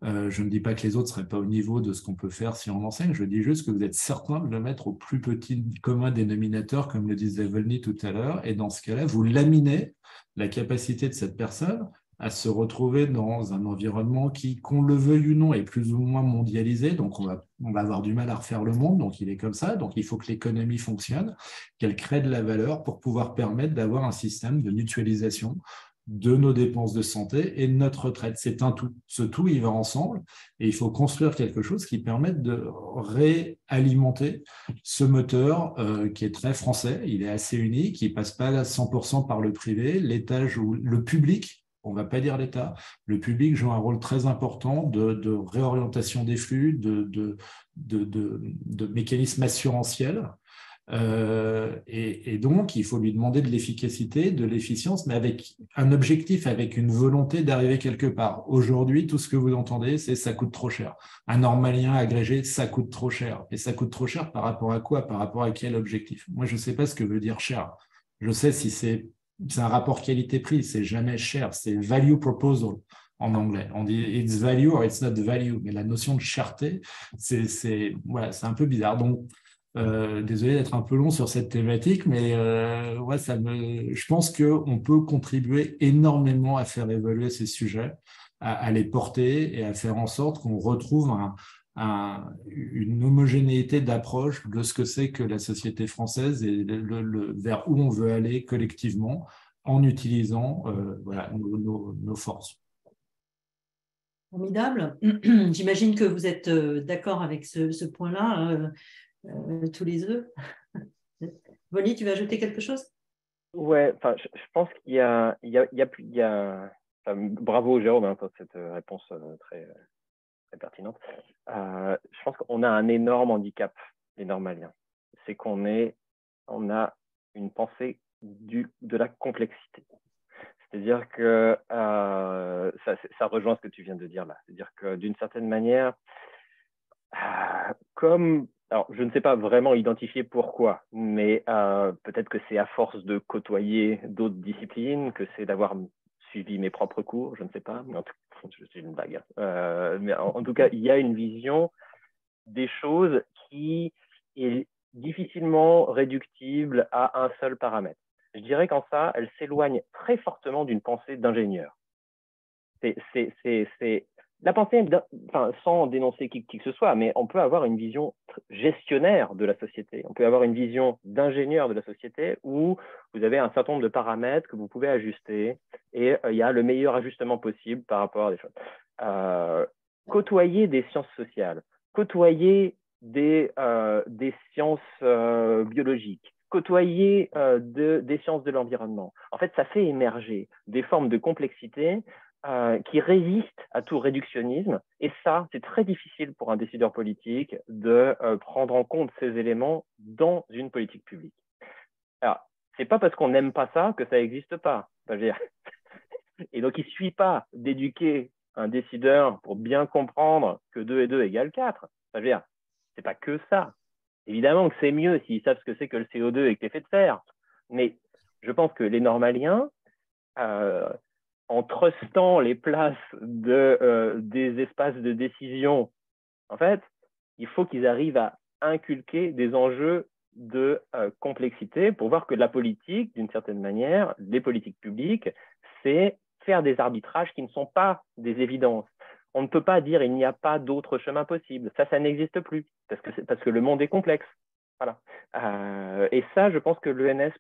Je ne dis pas que les autres ne seraient pas au niveau de ce qu'on peut faire si on enseigne, je dis juste que vous êtes certain de le mettre au plus petit commun dénominateur, comme le disait Volny tout à l'heure, et dans ce cas-là, vous laminez la capacité de cette personne à se retrouver dans un environnement qui, qu'on le veuille ou non, est plus ou moins mondialisé. Donc, on va avoir du mal à refaire le monde. Donc, il est comme ça. Donc, il faut que l'économie fonctionne, qu'elle crée de la valeur pour pouvoir permettre d'avoir un système de mutualisation de nos dépenses de santé et de notre retraite. C'est un tout. Ce tout, il va ensemble et il faut construire quelque chose qui permette de réalimenter ce moteur qui est très français. Il est assez unique. Il ne passe pas à 100% par le privé. L'État joue, le public, on ne va pas dire l'État, le public joue un rôle très important de réorientation des flux, de mécanismes assurantiels. Et donc, il faut lui demander de l'efficacité, de l'efficience, mais avec un objectif, avec une volonté d'arriver quelque part. Aujourd'hui, tout ce que vous entendez, c'est « ça coûte trop cher ». Un normalien agrégé, ça coûte trop cher. Et ça coûte trop cher par rapport à quoi? Par rapport à quel objectif? Moi, je ne sais pas ce que veut dire cher. Je sais si c'est un rapport qualité-prix, c'est jamais cher, c'est « value proposal ». En anglais, on dit it's value or it's not value, mais la notion de cherté, c'est un peu bizarre. Donc, désolé d'être un peu long sur cette thématique, mais je pense qu'on peut contribuer énormément à faire évoluer ces sujets, à les porter et à faire en sorte qu'on retrouve une homogénéité d'approche de ce que c'est que la société française et vers où on veut aller collectivement en utilisant nos forces. Formidable. J'imagine que vous êtes d'accord avec ce point-là. Tous les deux. Volny, tu veux ajouter quelque chose? Ouais, je pense qu'il y a bravo Jérôme pour cette réponse très pertinente. Je pense qu'on a un énorme handicap, les normaliens. C'est qu'on a une pensée de la complexité. C'est-à-dire que ça rejoint ce que tu viens de dire là. C'est-à-dire que d'une certaine manière, alors, je ne sais pas vraiment identifier pourquoi, mais peut-être que c'est à force de côtoyer d'autres disciplines, que c'est d'avoir suivi mes propres cours, je ne sais pas, mais en tout cas, c'est une blague. Mais en tout cas, il y a une vision des choses qui est difficilement réductible à un seul paramètre. Je dirais qu'en ça, elle s'éloigne très fortement d'une pensée d'ingénieur. La pensée, sans dénoncer qui que ce soit, mais on peut avoir une vision gestionnaire de la société. On peut avoir une vision d'ingénieur de la société où vous avez un certain nombre de paramètres que vous pouvez ajuster et il y a le meilleur ajustement possible par rapport à des choses. Côtoyer des sciences sociales, côtoyer des sciences biologiques, côtoyer des sciences de l'environnement. En fait, ça fait émerger des formes de complexité qui résistent à tout réductionnisme. Et ça, c'est très difficile pour un décideur politique de prendre en compte ces éléments dans une politique publique. Alors, c'est pas parce qu'on n'aime pas ça que ça n'existe pas. Et donc, il ne suffit pas d'éduquer un décideur pour bien comprendre que 2 et 2 égale 4. C'est pas que ça. Évidemment que c'est mieux s'ils savent ce que c'est que le CO2 et que l'effet de serre. Mais je pense que les normaliens, en trustant les places des espaces de décision, en fait, il faut qu'ils arrivent à inculquer des enjeux de complexité pour voir que la politique, d'une certaine manière, les politiques publiques, c'est faire des arbitrages qui ne sont pas des évidences. On ne peut pas dire il n'y a pas d'autre chemin possible. Ça n'existe plus parce que le monde est complexe. Voilà. Et ça, je pense que les ENS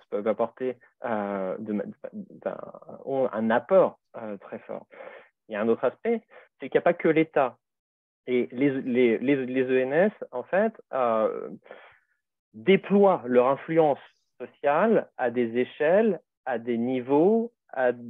peuvent apporter un apport très fort. Il y a un autre aspect, c'est qu'il n'y a pas que l'État. Et les ENS, en fait, déploient leur influence sociale à des échelles, à des niveaux,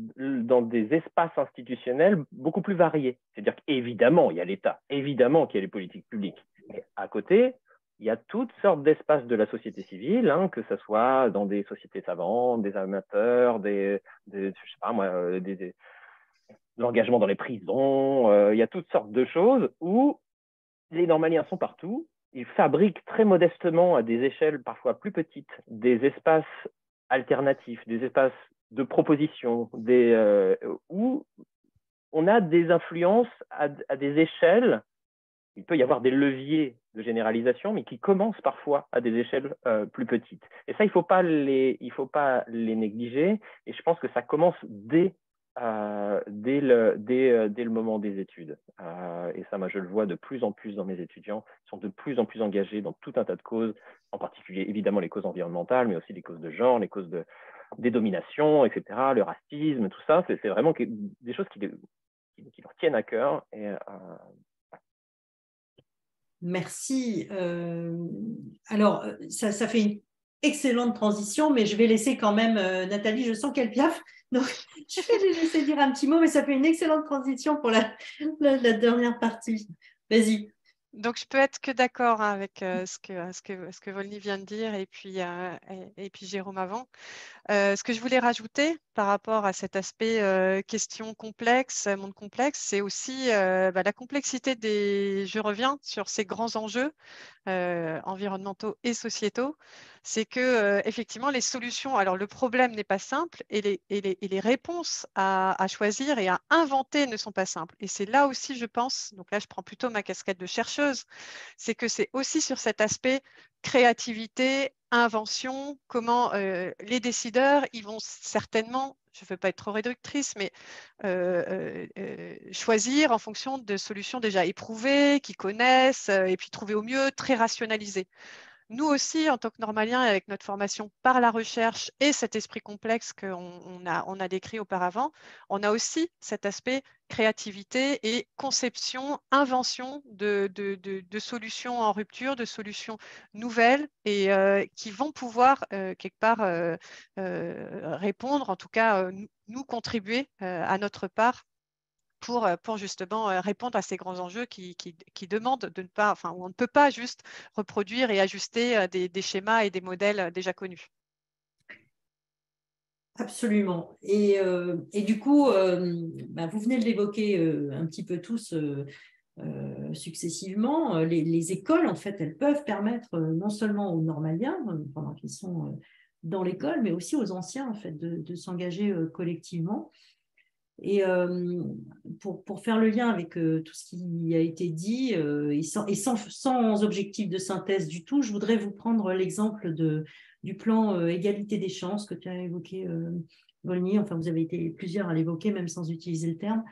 dans des espaces institutionnels beaucoup plus variés. C'est-à-dire qu'évidemment, il y a l'État, évidemment qu'il y a les politiques publiques. Mais à côté, il y a toutes sortes d'espaces de la société civile, hein, que ce soit dans des sociétés savantes, des amateurs, je sais pas moi, l'engagement dans les prisons, il y a toutes sortes de choses où les normaliens sont partout. Ils fabriquent très modestement, à des échelles parfois plus petites, des espaces alternatifs, des espaces de proposition, où on a des influences à des échelles. Il peut y avoir des leviers de généralisation, mais qui commencent parfois à des échelles plus petites. Et ça, il ne faut pas les négliger. Et je pense que ça commence dès le moment des études. Et ça, moi, je le vois de plus en plus dans mes étudiants. Ils sont de plus en plus engagés dans tout un tas de causes, en particulier, évidemment, les causes environnementales, mais aussi les causes de genre, les causes des dominations, etc., le racisme, tout ça. C'est vraiment des choses qui leur tiennent à cœur. Merci. Alors, ça fait une excellente transition, mais je vais laisser quand même Nathalie, je sens qu'elle piaffe, donc je vais les laisser dire un petit mot, mais ça fait une excellente transition pour la dernière partie. Vas-y. Donc, je peux être que d'accord avec ce que Volny vient de dire et puis Jérôme avant. Ce que je voulais rajouter par rapport à cet aspect question complexe, monde complexe, c'est aussi la complexité je reviens sur ces grands enjeux environnementaux et sociétaux, c'est que effectivement les solutions, alors le problème n'est pas simple et les réponses à choisir et à inventer ne sont pas simples. Et c'est là aussi, je pense, donc là je prends plutôt ma casquette de chercheuse, c'est que c'est aussi sur cet aspect créativité, invention, comment les décideurs, ils vont certainement, je ne veux pas être trop réductrice, mais choisir en fonction de solutions déjà éprouvées, qu'ils connaissent, et puis trouver au mieux très rationalisées. Nous aussi, en tant que normaliens, avec notre formation par la recherche et cet esprit complexe qu'on a décrit auparavant, on a aussi cet aspect créativité et conception, invention de solutions en rupture, de solutions nouvelles et qui vont pouvoir quelque part répondre, en tout cas nous contribuer à notre part pour justement répondre à ces grands enjeux qui demandent de ne pas, enfin, où on ne peut pas juste reproduire et ajuster des schémas et des modèles déjà connus. Absolument. Et du coup, vous venez de l'évoquer un petit peu tous successivement. Les écoles, en fait, elles peuvent permettre non seulement aux normaliens, pendant qu'ils sont dans l'école, mais aussi aux anciens, en fait, de s'engager collectivement. Et pour faire le lien avec tout ce qui a été dit, et sans objectif de synthèse du tout, je voudrais vous prendre l'exemple du plan égalité des chances que tu as évoqué, Volny. Enfin, vous avez été plusieurs à l'évoquer, même sans utiliser le terme.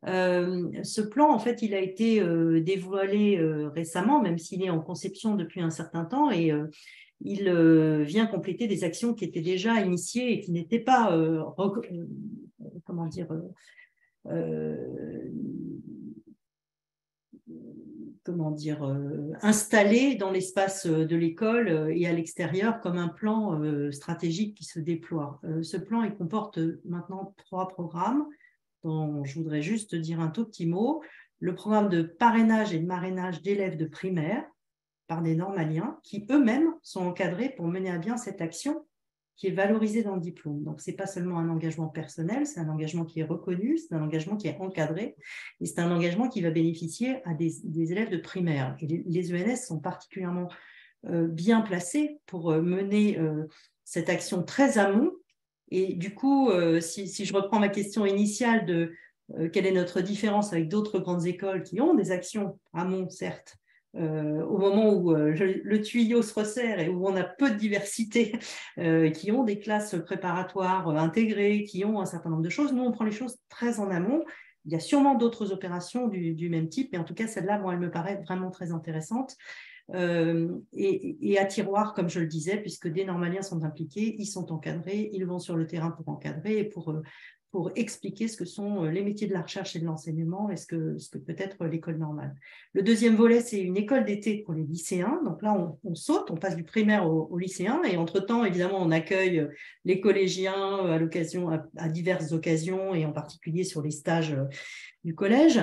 Ce plan, en fait, il a été dévoilé récemment, même s'il est en conception depuis un certain temps, et il vient compléter des actions qui étaient déjà initiées et qui n'étaient pas installé dans l'espace de l'école et à l'extérieur comme un plan stratégique qui se déploie. Ce plan, il comporte maintenant 3 programmes dont je voudrais juste dire un tout petit mot. Le programme de parrainage et de marrainage d'élèves de primaire par des normaliens qui eux-mêmes sont encadrés pour mener à bien cette action qui est valorisé dans le diplôme. Donc, ce n'est pas seulement un engagement personnel, c'est un engagement qui est reconnu, c'est un engagement qui est encadré, et c'est un engagement qui va bénéficier à des élèves de primaire. Et les ENS sont particulièrement bien placés pour mener cette action très amont. Et du coup, si je reprends ma question initiale de quelle est notre différence avec d'autres grandes écoles qui ont des actions amont, certes, au moment où le tuyau se resserre et où on a peu de diversité, qui ont des classes préparatoires intégrées, qui ont un certain nombre de choses. Nous, on prend les choses très en amont. Il y a sûrement d'autres opérations du même type, mais en tout cas, celle-là, moi, elle me paraît vraiment très intéressante. Et à tiroir, comme je le disais, puisque des normaliens sont impliqués, ils sont encadrés, ils vont sur le terrain pour encadrer et pour expliquer ce que sont les métiers de la recherche et de l'enseignement et ce que peut être l'école normale. Le deuxième volet, c'est une école d'été pour les lycéens. Donc là, on saute, on passe du primaire au lycéen et entre-temps, évidemment, on accueille les collégiens à diverses occasions et en particulier sur les stages du collège.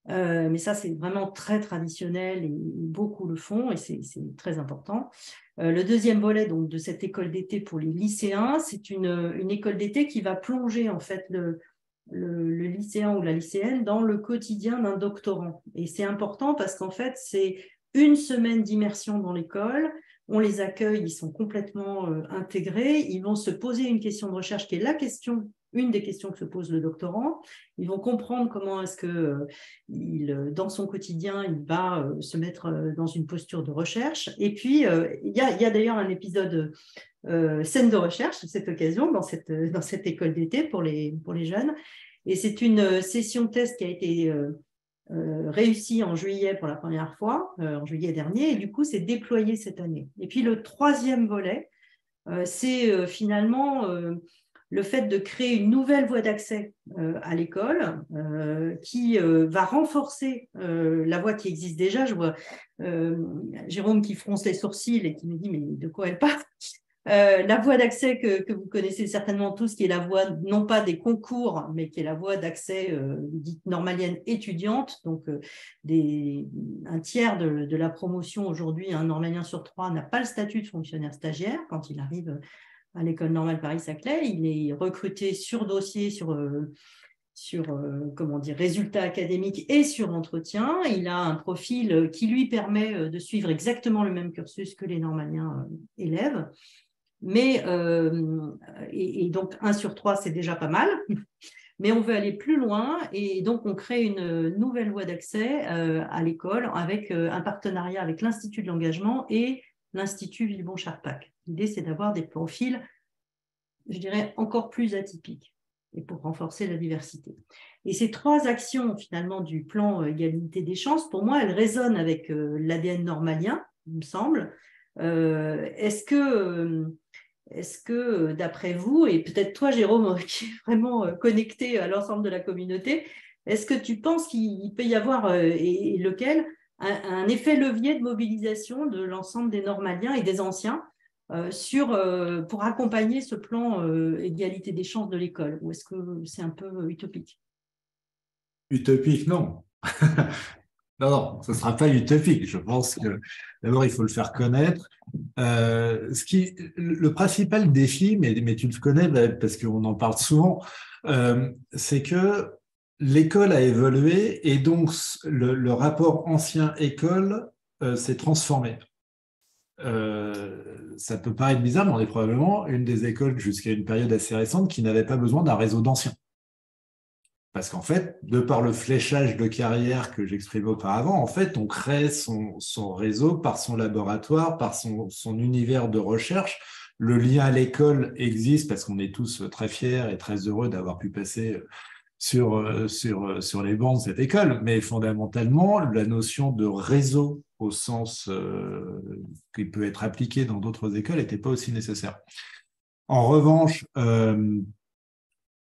Mais ça, c'est vraiment très traditionnel et beaucoup le font et c'est très important. Le deuxième volet donc, de cette école d'été pour les lycéens, c'est une école d'été qui va plonger en fait le lycéen ou la lycéenne dans le quotidien d'un doctorant. Et c'est important parce qu'en fait, c'est une semaine d'immersion dans l'école. On les accueille, ils sont complètement intégrés. Ils vont se poser une question de recherche qui est une des questions que se pose le doctorant. Ils vont comprendre comment est-ce que dans son quotidien, il va se mettre dans une posture de recherche. Et puis, il y a d'ailleurs un épisode scène de recherche à cette occasion, dans cette école d'été pour les jeunes. Et c'est une session test qui a été réussie en juillet pour la première fois, en juillet dernier, et du coup, c'est déployé cette année. Et puis, le troisième volet, c'est finalement le fait de créer une nouvelle voie d'accès à l'école qui va renforcer la voie qui existe déjà. Je vois Jérôme qui fronce les sourcils et qui me dit « mais de quoi elle parle ?» La voie d'accès que vous connaissez certainement tous, qui est la voie non pas des concours, mais qui est la voie d'accès dite normalienne étudiante. Donc, un tiers de la promotion aujourd'hui, un normalien sur 3 n'a pas le statut de fonctionnaire stagiaire quand il arrive à l'école normale Paris-Saclay. Il est recruté sur dossier, sur résultats académiques et sur entretien. Il a un profil qui lui permet de suivre exactement le même cursus que les normaliens élèves. Mais, et donc 1 sur 3, c'est déjà pas mal. Mais on veut aller plus loin et donc on crée une nouvelle voie d'accès à l'école avec un partenariat avec l'Institut de l'engagement et l'Institut Villebon-Charpac. L'idée, c'est d'avoir des profils, je dirais, encore plus atypiques et pour renforcer la diversité. Et ces 3 actions, finalement, du plan égalité des chances, pour moi, elles résonnent avec l'ADN normalien, il me semble. Est-ce que, d'après vous, et peut-être toi, Jérôme, qui est vraiment connecté à l'ensemble de la communauté, est-ce que tu penses qu'il peut y avoir, et lequel, un effet levier de mobilisation de l'ensemble des normaliens et des anciens pour accompagner ce plan égalité des chances de l'école? Ou est-ce que c'est un peu utopique? Utopique, non. Non, ce ne sera pas utopique. Je pense que d'abord, il faut le faire connaître. Le principal défi, mais tu le connais parce qu'on en parle souvent, c'est que l'école a évolué et donc le rapport ancien-école s'est transformé. Ça peut paraître bizarre, mais on est probablement une des écoles jusqu'à une période assez récente qui n'avait pas besoin d'un réseau d'anciens. Parce qu'en fait, de par le fléchage de carrière que j'exprimais auparavant, en fait, on crée son réseau par son laboratoire, par son univers de recherche. Le lien à l'école existe parce qu'on est tous très fiers et très heureux d'avoir pu passer sur les bancs de cette école. Mais fondamentalement, la notion de réseau au sens qui peut être appliqué dans d'autres écoles n'était pas aussi nécessaire. En revanche,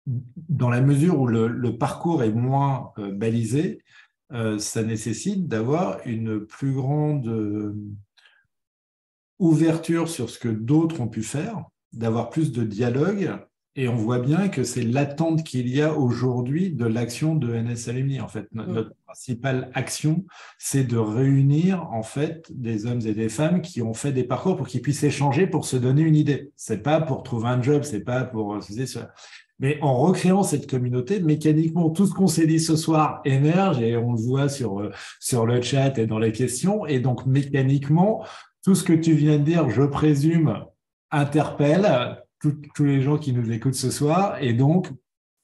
dans la mesure où le parcours est moins balisé, ça nécessite d'avoir une plus grande ouverture sur ce que d'autres ont pu faire, d'avoir plus de dialogue Et on voit bien que c'est l'attente qu'il y a aujourd'hui de l'action de NS Alumni. En fait, notre principale action, c'est de réunir en fait des hommes et des femmes qui ont fait des parcours pour qu'ils puissent échanger, pour se donner une idée. C'est pas pour trouver un job, c'est pas pour... Mais en recréant cette communauté, mécaniquement, tout ce qu'on s'est dit ce soir émerge et on le voit sur le chat et dans les questions. Et donc, mécaniquement, tout ce que tu viens de dire, je présume, interpelle tous les gens qui nous écoutent ce soir, et donc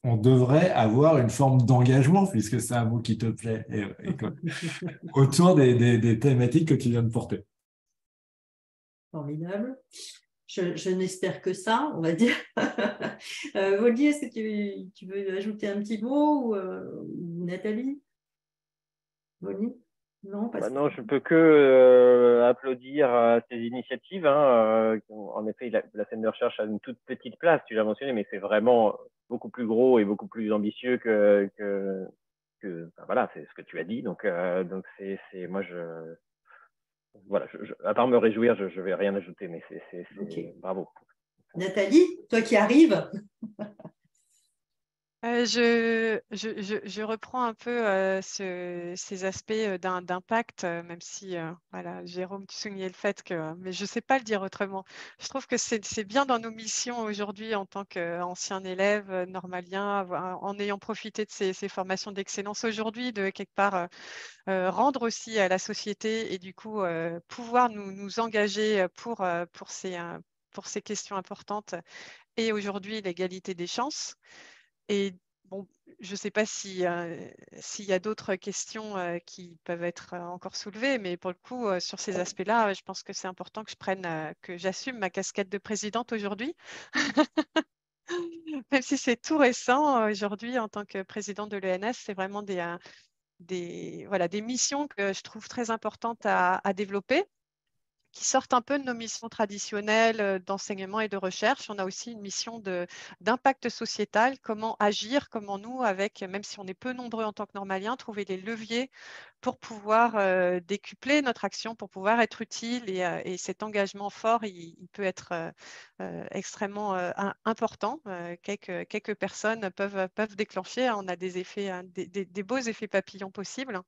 on devrait avoir une forme d'engagement, puisque c'est un mot qui te plaît, autour des thématiques que tu viens de porter. Formidable. Je n'espère que ça, on va dire. Wally, est-ce que tu veux ajouter un petit mot ou Nathalie? Wally? Non, non, je ne peux que applaudir ces initiatives. En effet, la scène de recherche a une toute petite place, tu l'as mentionné, mais c'est vraiment beaucoup plus gros et beaucoup plus ambitieux que voilà, c'est ce que tu as dit. Donc moi, voilà, à part me réjouir, je ne vais rien ajouter, mais c'est okay. Bravo. Nathalie, toi qui arrives. Je reprends un peu ces aspects d'impact, même si, voilà, Jérôme, tu soulignais le fait que, mais je ne sais pas le dire autrement. Je trouve que c'est bien dans nos missions aujourd'hui en tant qu'ancien élève normalien, en ayant profité de ces formations d'excellence aujourd'hui, de quelque part rendre aussi à la société et du coup pouvoir nous engager pour ces questions importantes et aujourd'hui l'égalité des chances. Et bon, je ne sais pas s'il y a d'autres questions qui peuvent être encore soulevées, mais pour le coup, sur ces aspects-là, je pense que c'est important que que j'assume ma casquette de présidente aujourd'hui. Même si c'est tout récent, aujourd'hui, en tant que présidente de l'ENS, c'est vraiment des missions que je trouve très importantes à développer, qui sortent un peu de nos missions traditionnelles d'enseignement et de recherche. On a aussi une mission d'impact sociétal, comment agir, comment nous, même si on est peu nombreux en tant que normaliens, trouver les leviers pour pouvoir décupler notre action, pour pouvoir être utile. Et cet engagement fort, il peut être extrêmement important. Quelques personnes peuvent déclencher. On a des effets, des beaux effets papillons possibles.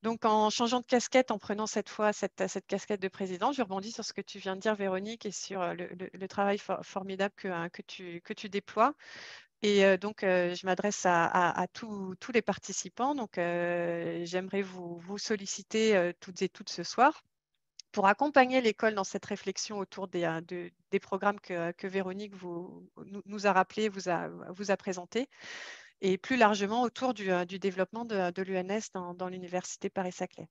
Donc, en changeant de casquette, en prenant cette fois cette casquette de président, je rebondis sur ce que tu viens de dire, Véronique, et sur le travail formidable que tu déploies. Et donc, je m'adresse à tous les participants. Donc, j'aimerais vous solliciter toutes et toutes ce soir pour accompagner l'école dans cette réflexion autour des programmes que Véronique nous a rappelés, vous a présentés, et plus largement autour du développement de l'UNS dans l'Université Paris-Saclay.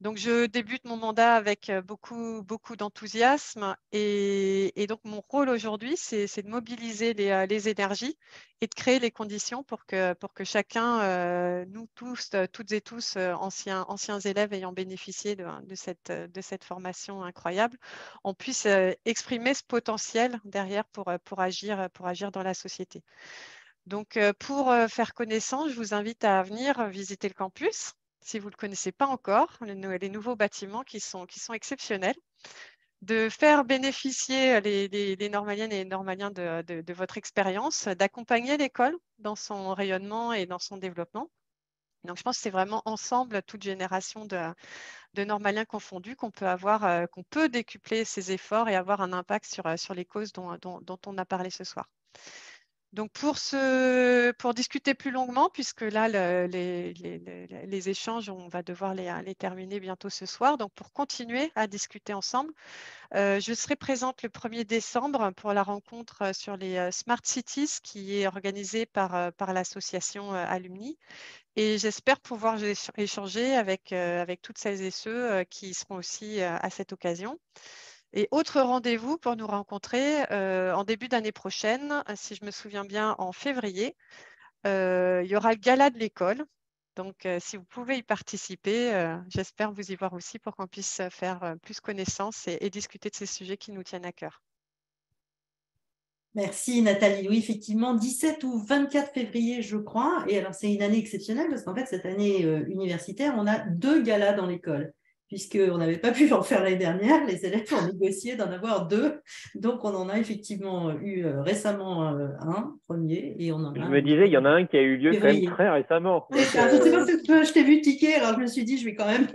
Donc, je débute mon mandat avec beaucoup d'enthousiasme et donc mon rôle aujourd'hui, c'est de mobiliser les énergies et de créer les conditions pour que chacun, nous tous, toutes et tous, anciens élèves ayant bénéficié de cette formation incroyable, on puisse exprimer ce potentiel derrière pour agir dans la société. Donc, pour faire connaissance, je vous invite à venir visiter le campus, si vous ne le connaissez pas encore, les nouveaux bâtiments qui sont exceptionnels, de faire bénéficier les normaliennes et les normaliens de votre expérience, d'accompagner l'école dans son rayonnement et dans son développement. Donc, je pense que c'est vraiment ensemble, toute génération de normaliens confondus, qu'on peut décupler ses efforts et avoir un impact sur les causes dont on a parlé ce soir. Donc, pour discuter plus longuement, puisque là, les échanges, on va devoir les terminer bientôt ce soir. Donc, pour continuer à discuter ensemble, je serai présente le 1er décembre pour la rencontre sur les Smart Cities qui est organisée par l'association Alumni. Et j'espère pouvoir échanger avec toutes celles et ceux qui seront aussi à cette occasion. Et autre rendez-vous pour nous rencontrer en début d'année prochaine, si je me souviens bien, en février, il y aura le gala de l'école. Donc, si vous pouvez y participer, j'espère vous y voir aussi pour qu'on puisse faire plus connaissance et discuter de ces sujets qui nous tiennent à cœur. Merci Nathalie. Oui, effectivement, 17 ou 24 février, je crois. Et alors, c'est une année exceptionnelle parce qu'en fait, cette année universitaire, on a 2 galas dans l'école. puisqu'on n'avait pas pu en faire l'année dernière. Les élèves ont négocié d'en avoir 2. Donc, on en a effectivement eu récemment un premier. Et on en a Je me disais, il y en a un qui a eu lieu quand même très récemment. Donc, je t'ai vu tiquer, alors je me suis dit, je vais quand même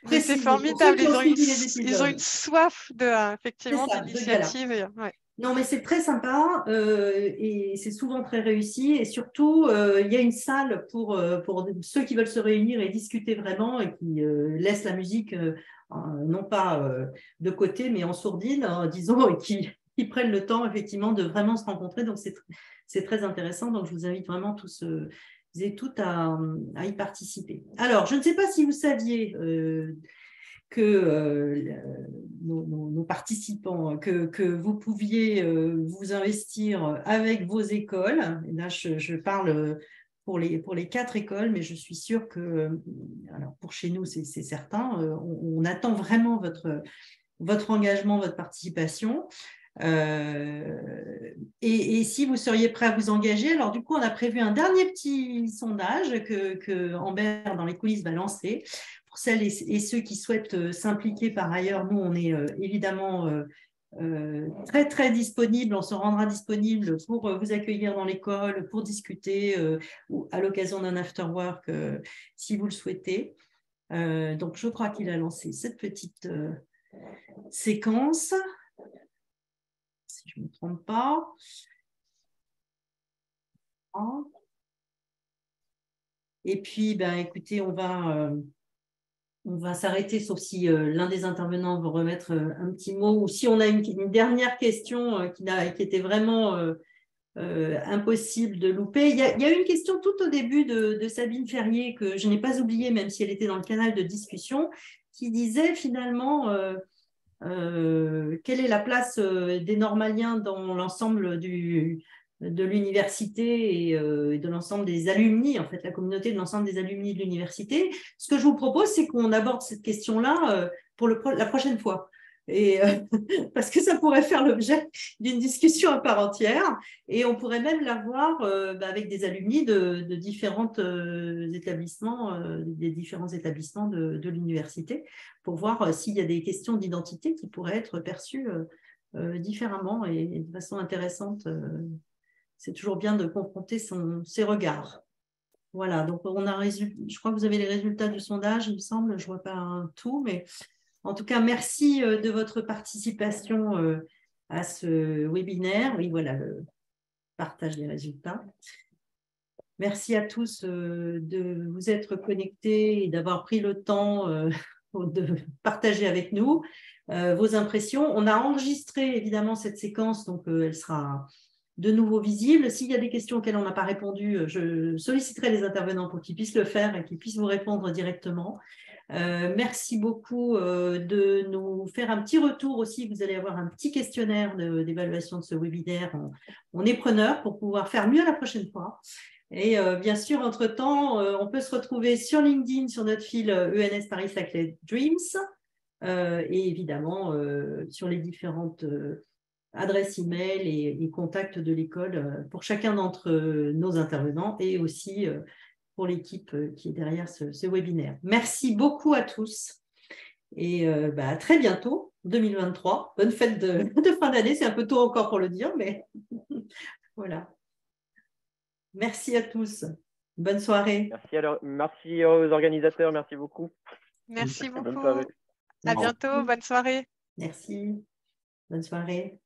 Mais c'est formidable, ils ont une soif effectivement d'initiative. Ouais. Non, mais c'est très sympa et c'est souvent très réussi. Et surtout, il y a une salle pour ceux qui veulent se réunir et discuter vraiment et qui laissent la musique, non pas de côté, mais en sourdine, disons, et qui prennent le temps, effectivement, de vraiment se rencontrer. Donc, c'est très intéressant. Donc, je vous invite vraiment tous et toutes à y participer. Alors, je ne sais pas si vous saviez que nos participants, que vous pouviez vous investir avec vos écoles. Et là, je parle pour les 4 écoles, mais je suis sûre que, alors pour chez nous, c'est certain, on attend vraiment votre engagement, votre participation. Et si vous seriez prêt à vous engager, alors du coup, on a prévu un dernier petit sondage que Amber, dans les coulisses, va lancer. Pour celles et ceux qui souhaitent s'impliquer par ailleurs, nous, on est évidemment très, très disponible. On se rendra disponible pour vous accueillir dans l'école, pour discuter ou à l'occasion d'un after-work, si vous le souhaitez. Donc, je crois qu'il a lancé cette petite séquence. Si je ne me trompe pas. Et puis, ben, écoutez, on va s'arrêter, sauf si l'un des intervenants veut remettre un petit mot, ou si on a une dernière question qui était vraiment impossible de louper. Il y a une question tout au début de Sabine Ferrier que je n'ai pas oubliée, même si elle était dans le canal de discussion, qui disait finalement quelle est la place des Normaliens dans l'ensemble de l'université et de l'ensemble des alumni, en fait, la communauté de l'ensemble des alumni de l'université. Ce que je vous propose, c'est qu'on aborde cette question-là pour la prochaine fois. Et, parce que ça pourrait faire l'objet d'une discussion à part entière et on pourrait même l'avoir avec des alumni de différents établissements, des différents établissements de l'université pour voir s'il y a des questions d'identité qui pourraient être perçues différemment et de façon intéressante. C'est toujours bien de confronter ses regards. Voilà, donc je crois que vous avez les résultats du sondage, il me semble, je ne vois pas tout, mais en tout cas, merci de votre participation à ce webinaire. Oui, voilà le partage des résultats. Merci à tous de vous être connectés et d'avoir pris le temps de partager avec nous vos impressions. On a enregistré évidemment cette séquence, donc elle sera de nouveau visible. S'il y a des questions auxquelles on n'a pas répondu, je solliciterai les intervenants pour qu'ils puissent le faire et qu'ils puissent vous répondre directement. Merci beaucoup de nous faire un petit retour aussi. Vous allez avoir un petit questionnaire d'évaluation de ce webinaire. On est preneur pour pouvoir faire mieux la prochaine fois. Et bien sûr, entre-temps, on peut se retrouver sur LinkedIn, sur notre fil ENS Paris Sacred Dreams et évidemment sur les différentes adresses email et contacts de l'école pour chacun d'entre nos intervenants et aussi pour l'équipe qui est derrière ce webinaire. Merci beaucoup à tous et à très bientôt, 2023. Bonne fête de fin d'année, c'est un peu tôt encore pour le dire, mais voilà. Merci à tous. Bonne soirée. Merci aux organisateurs, merci beaucoup. Merci beaucoup. À bientôt, bonne soirée. Merci. Bonne soirée.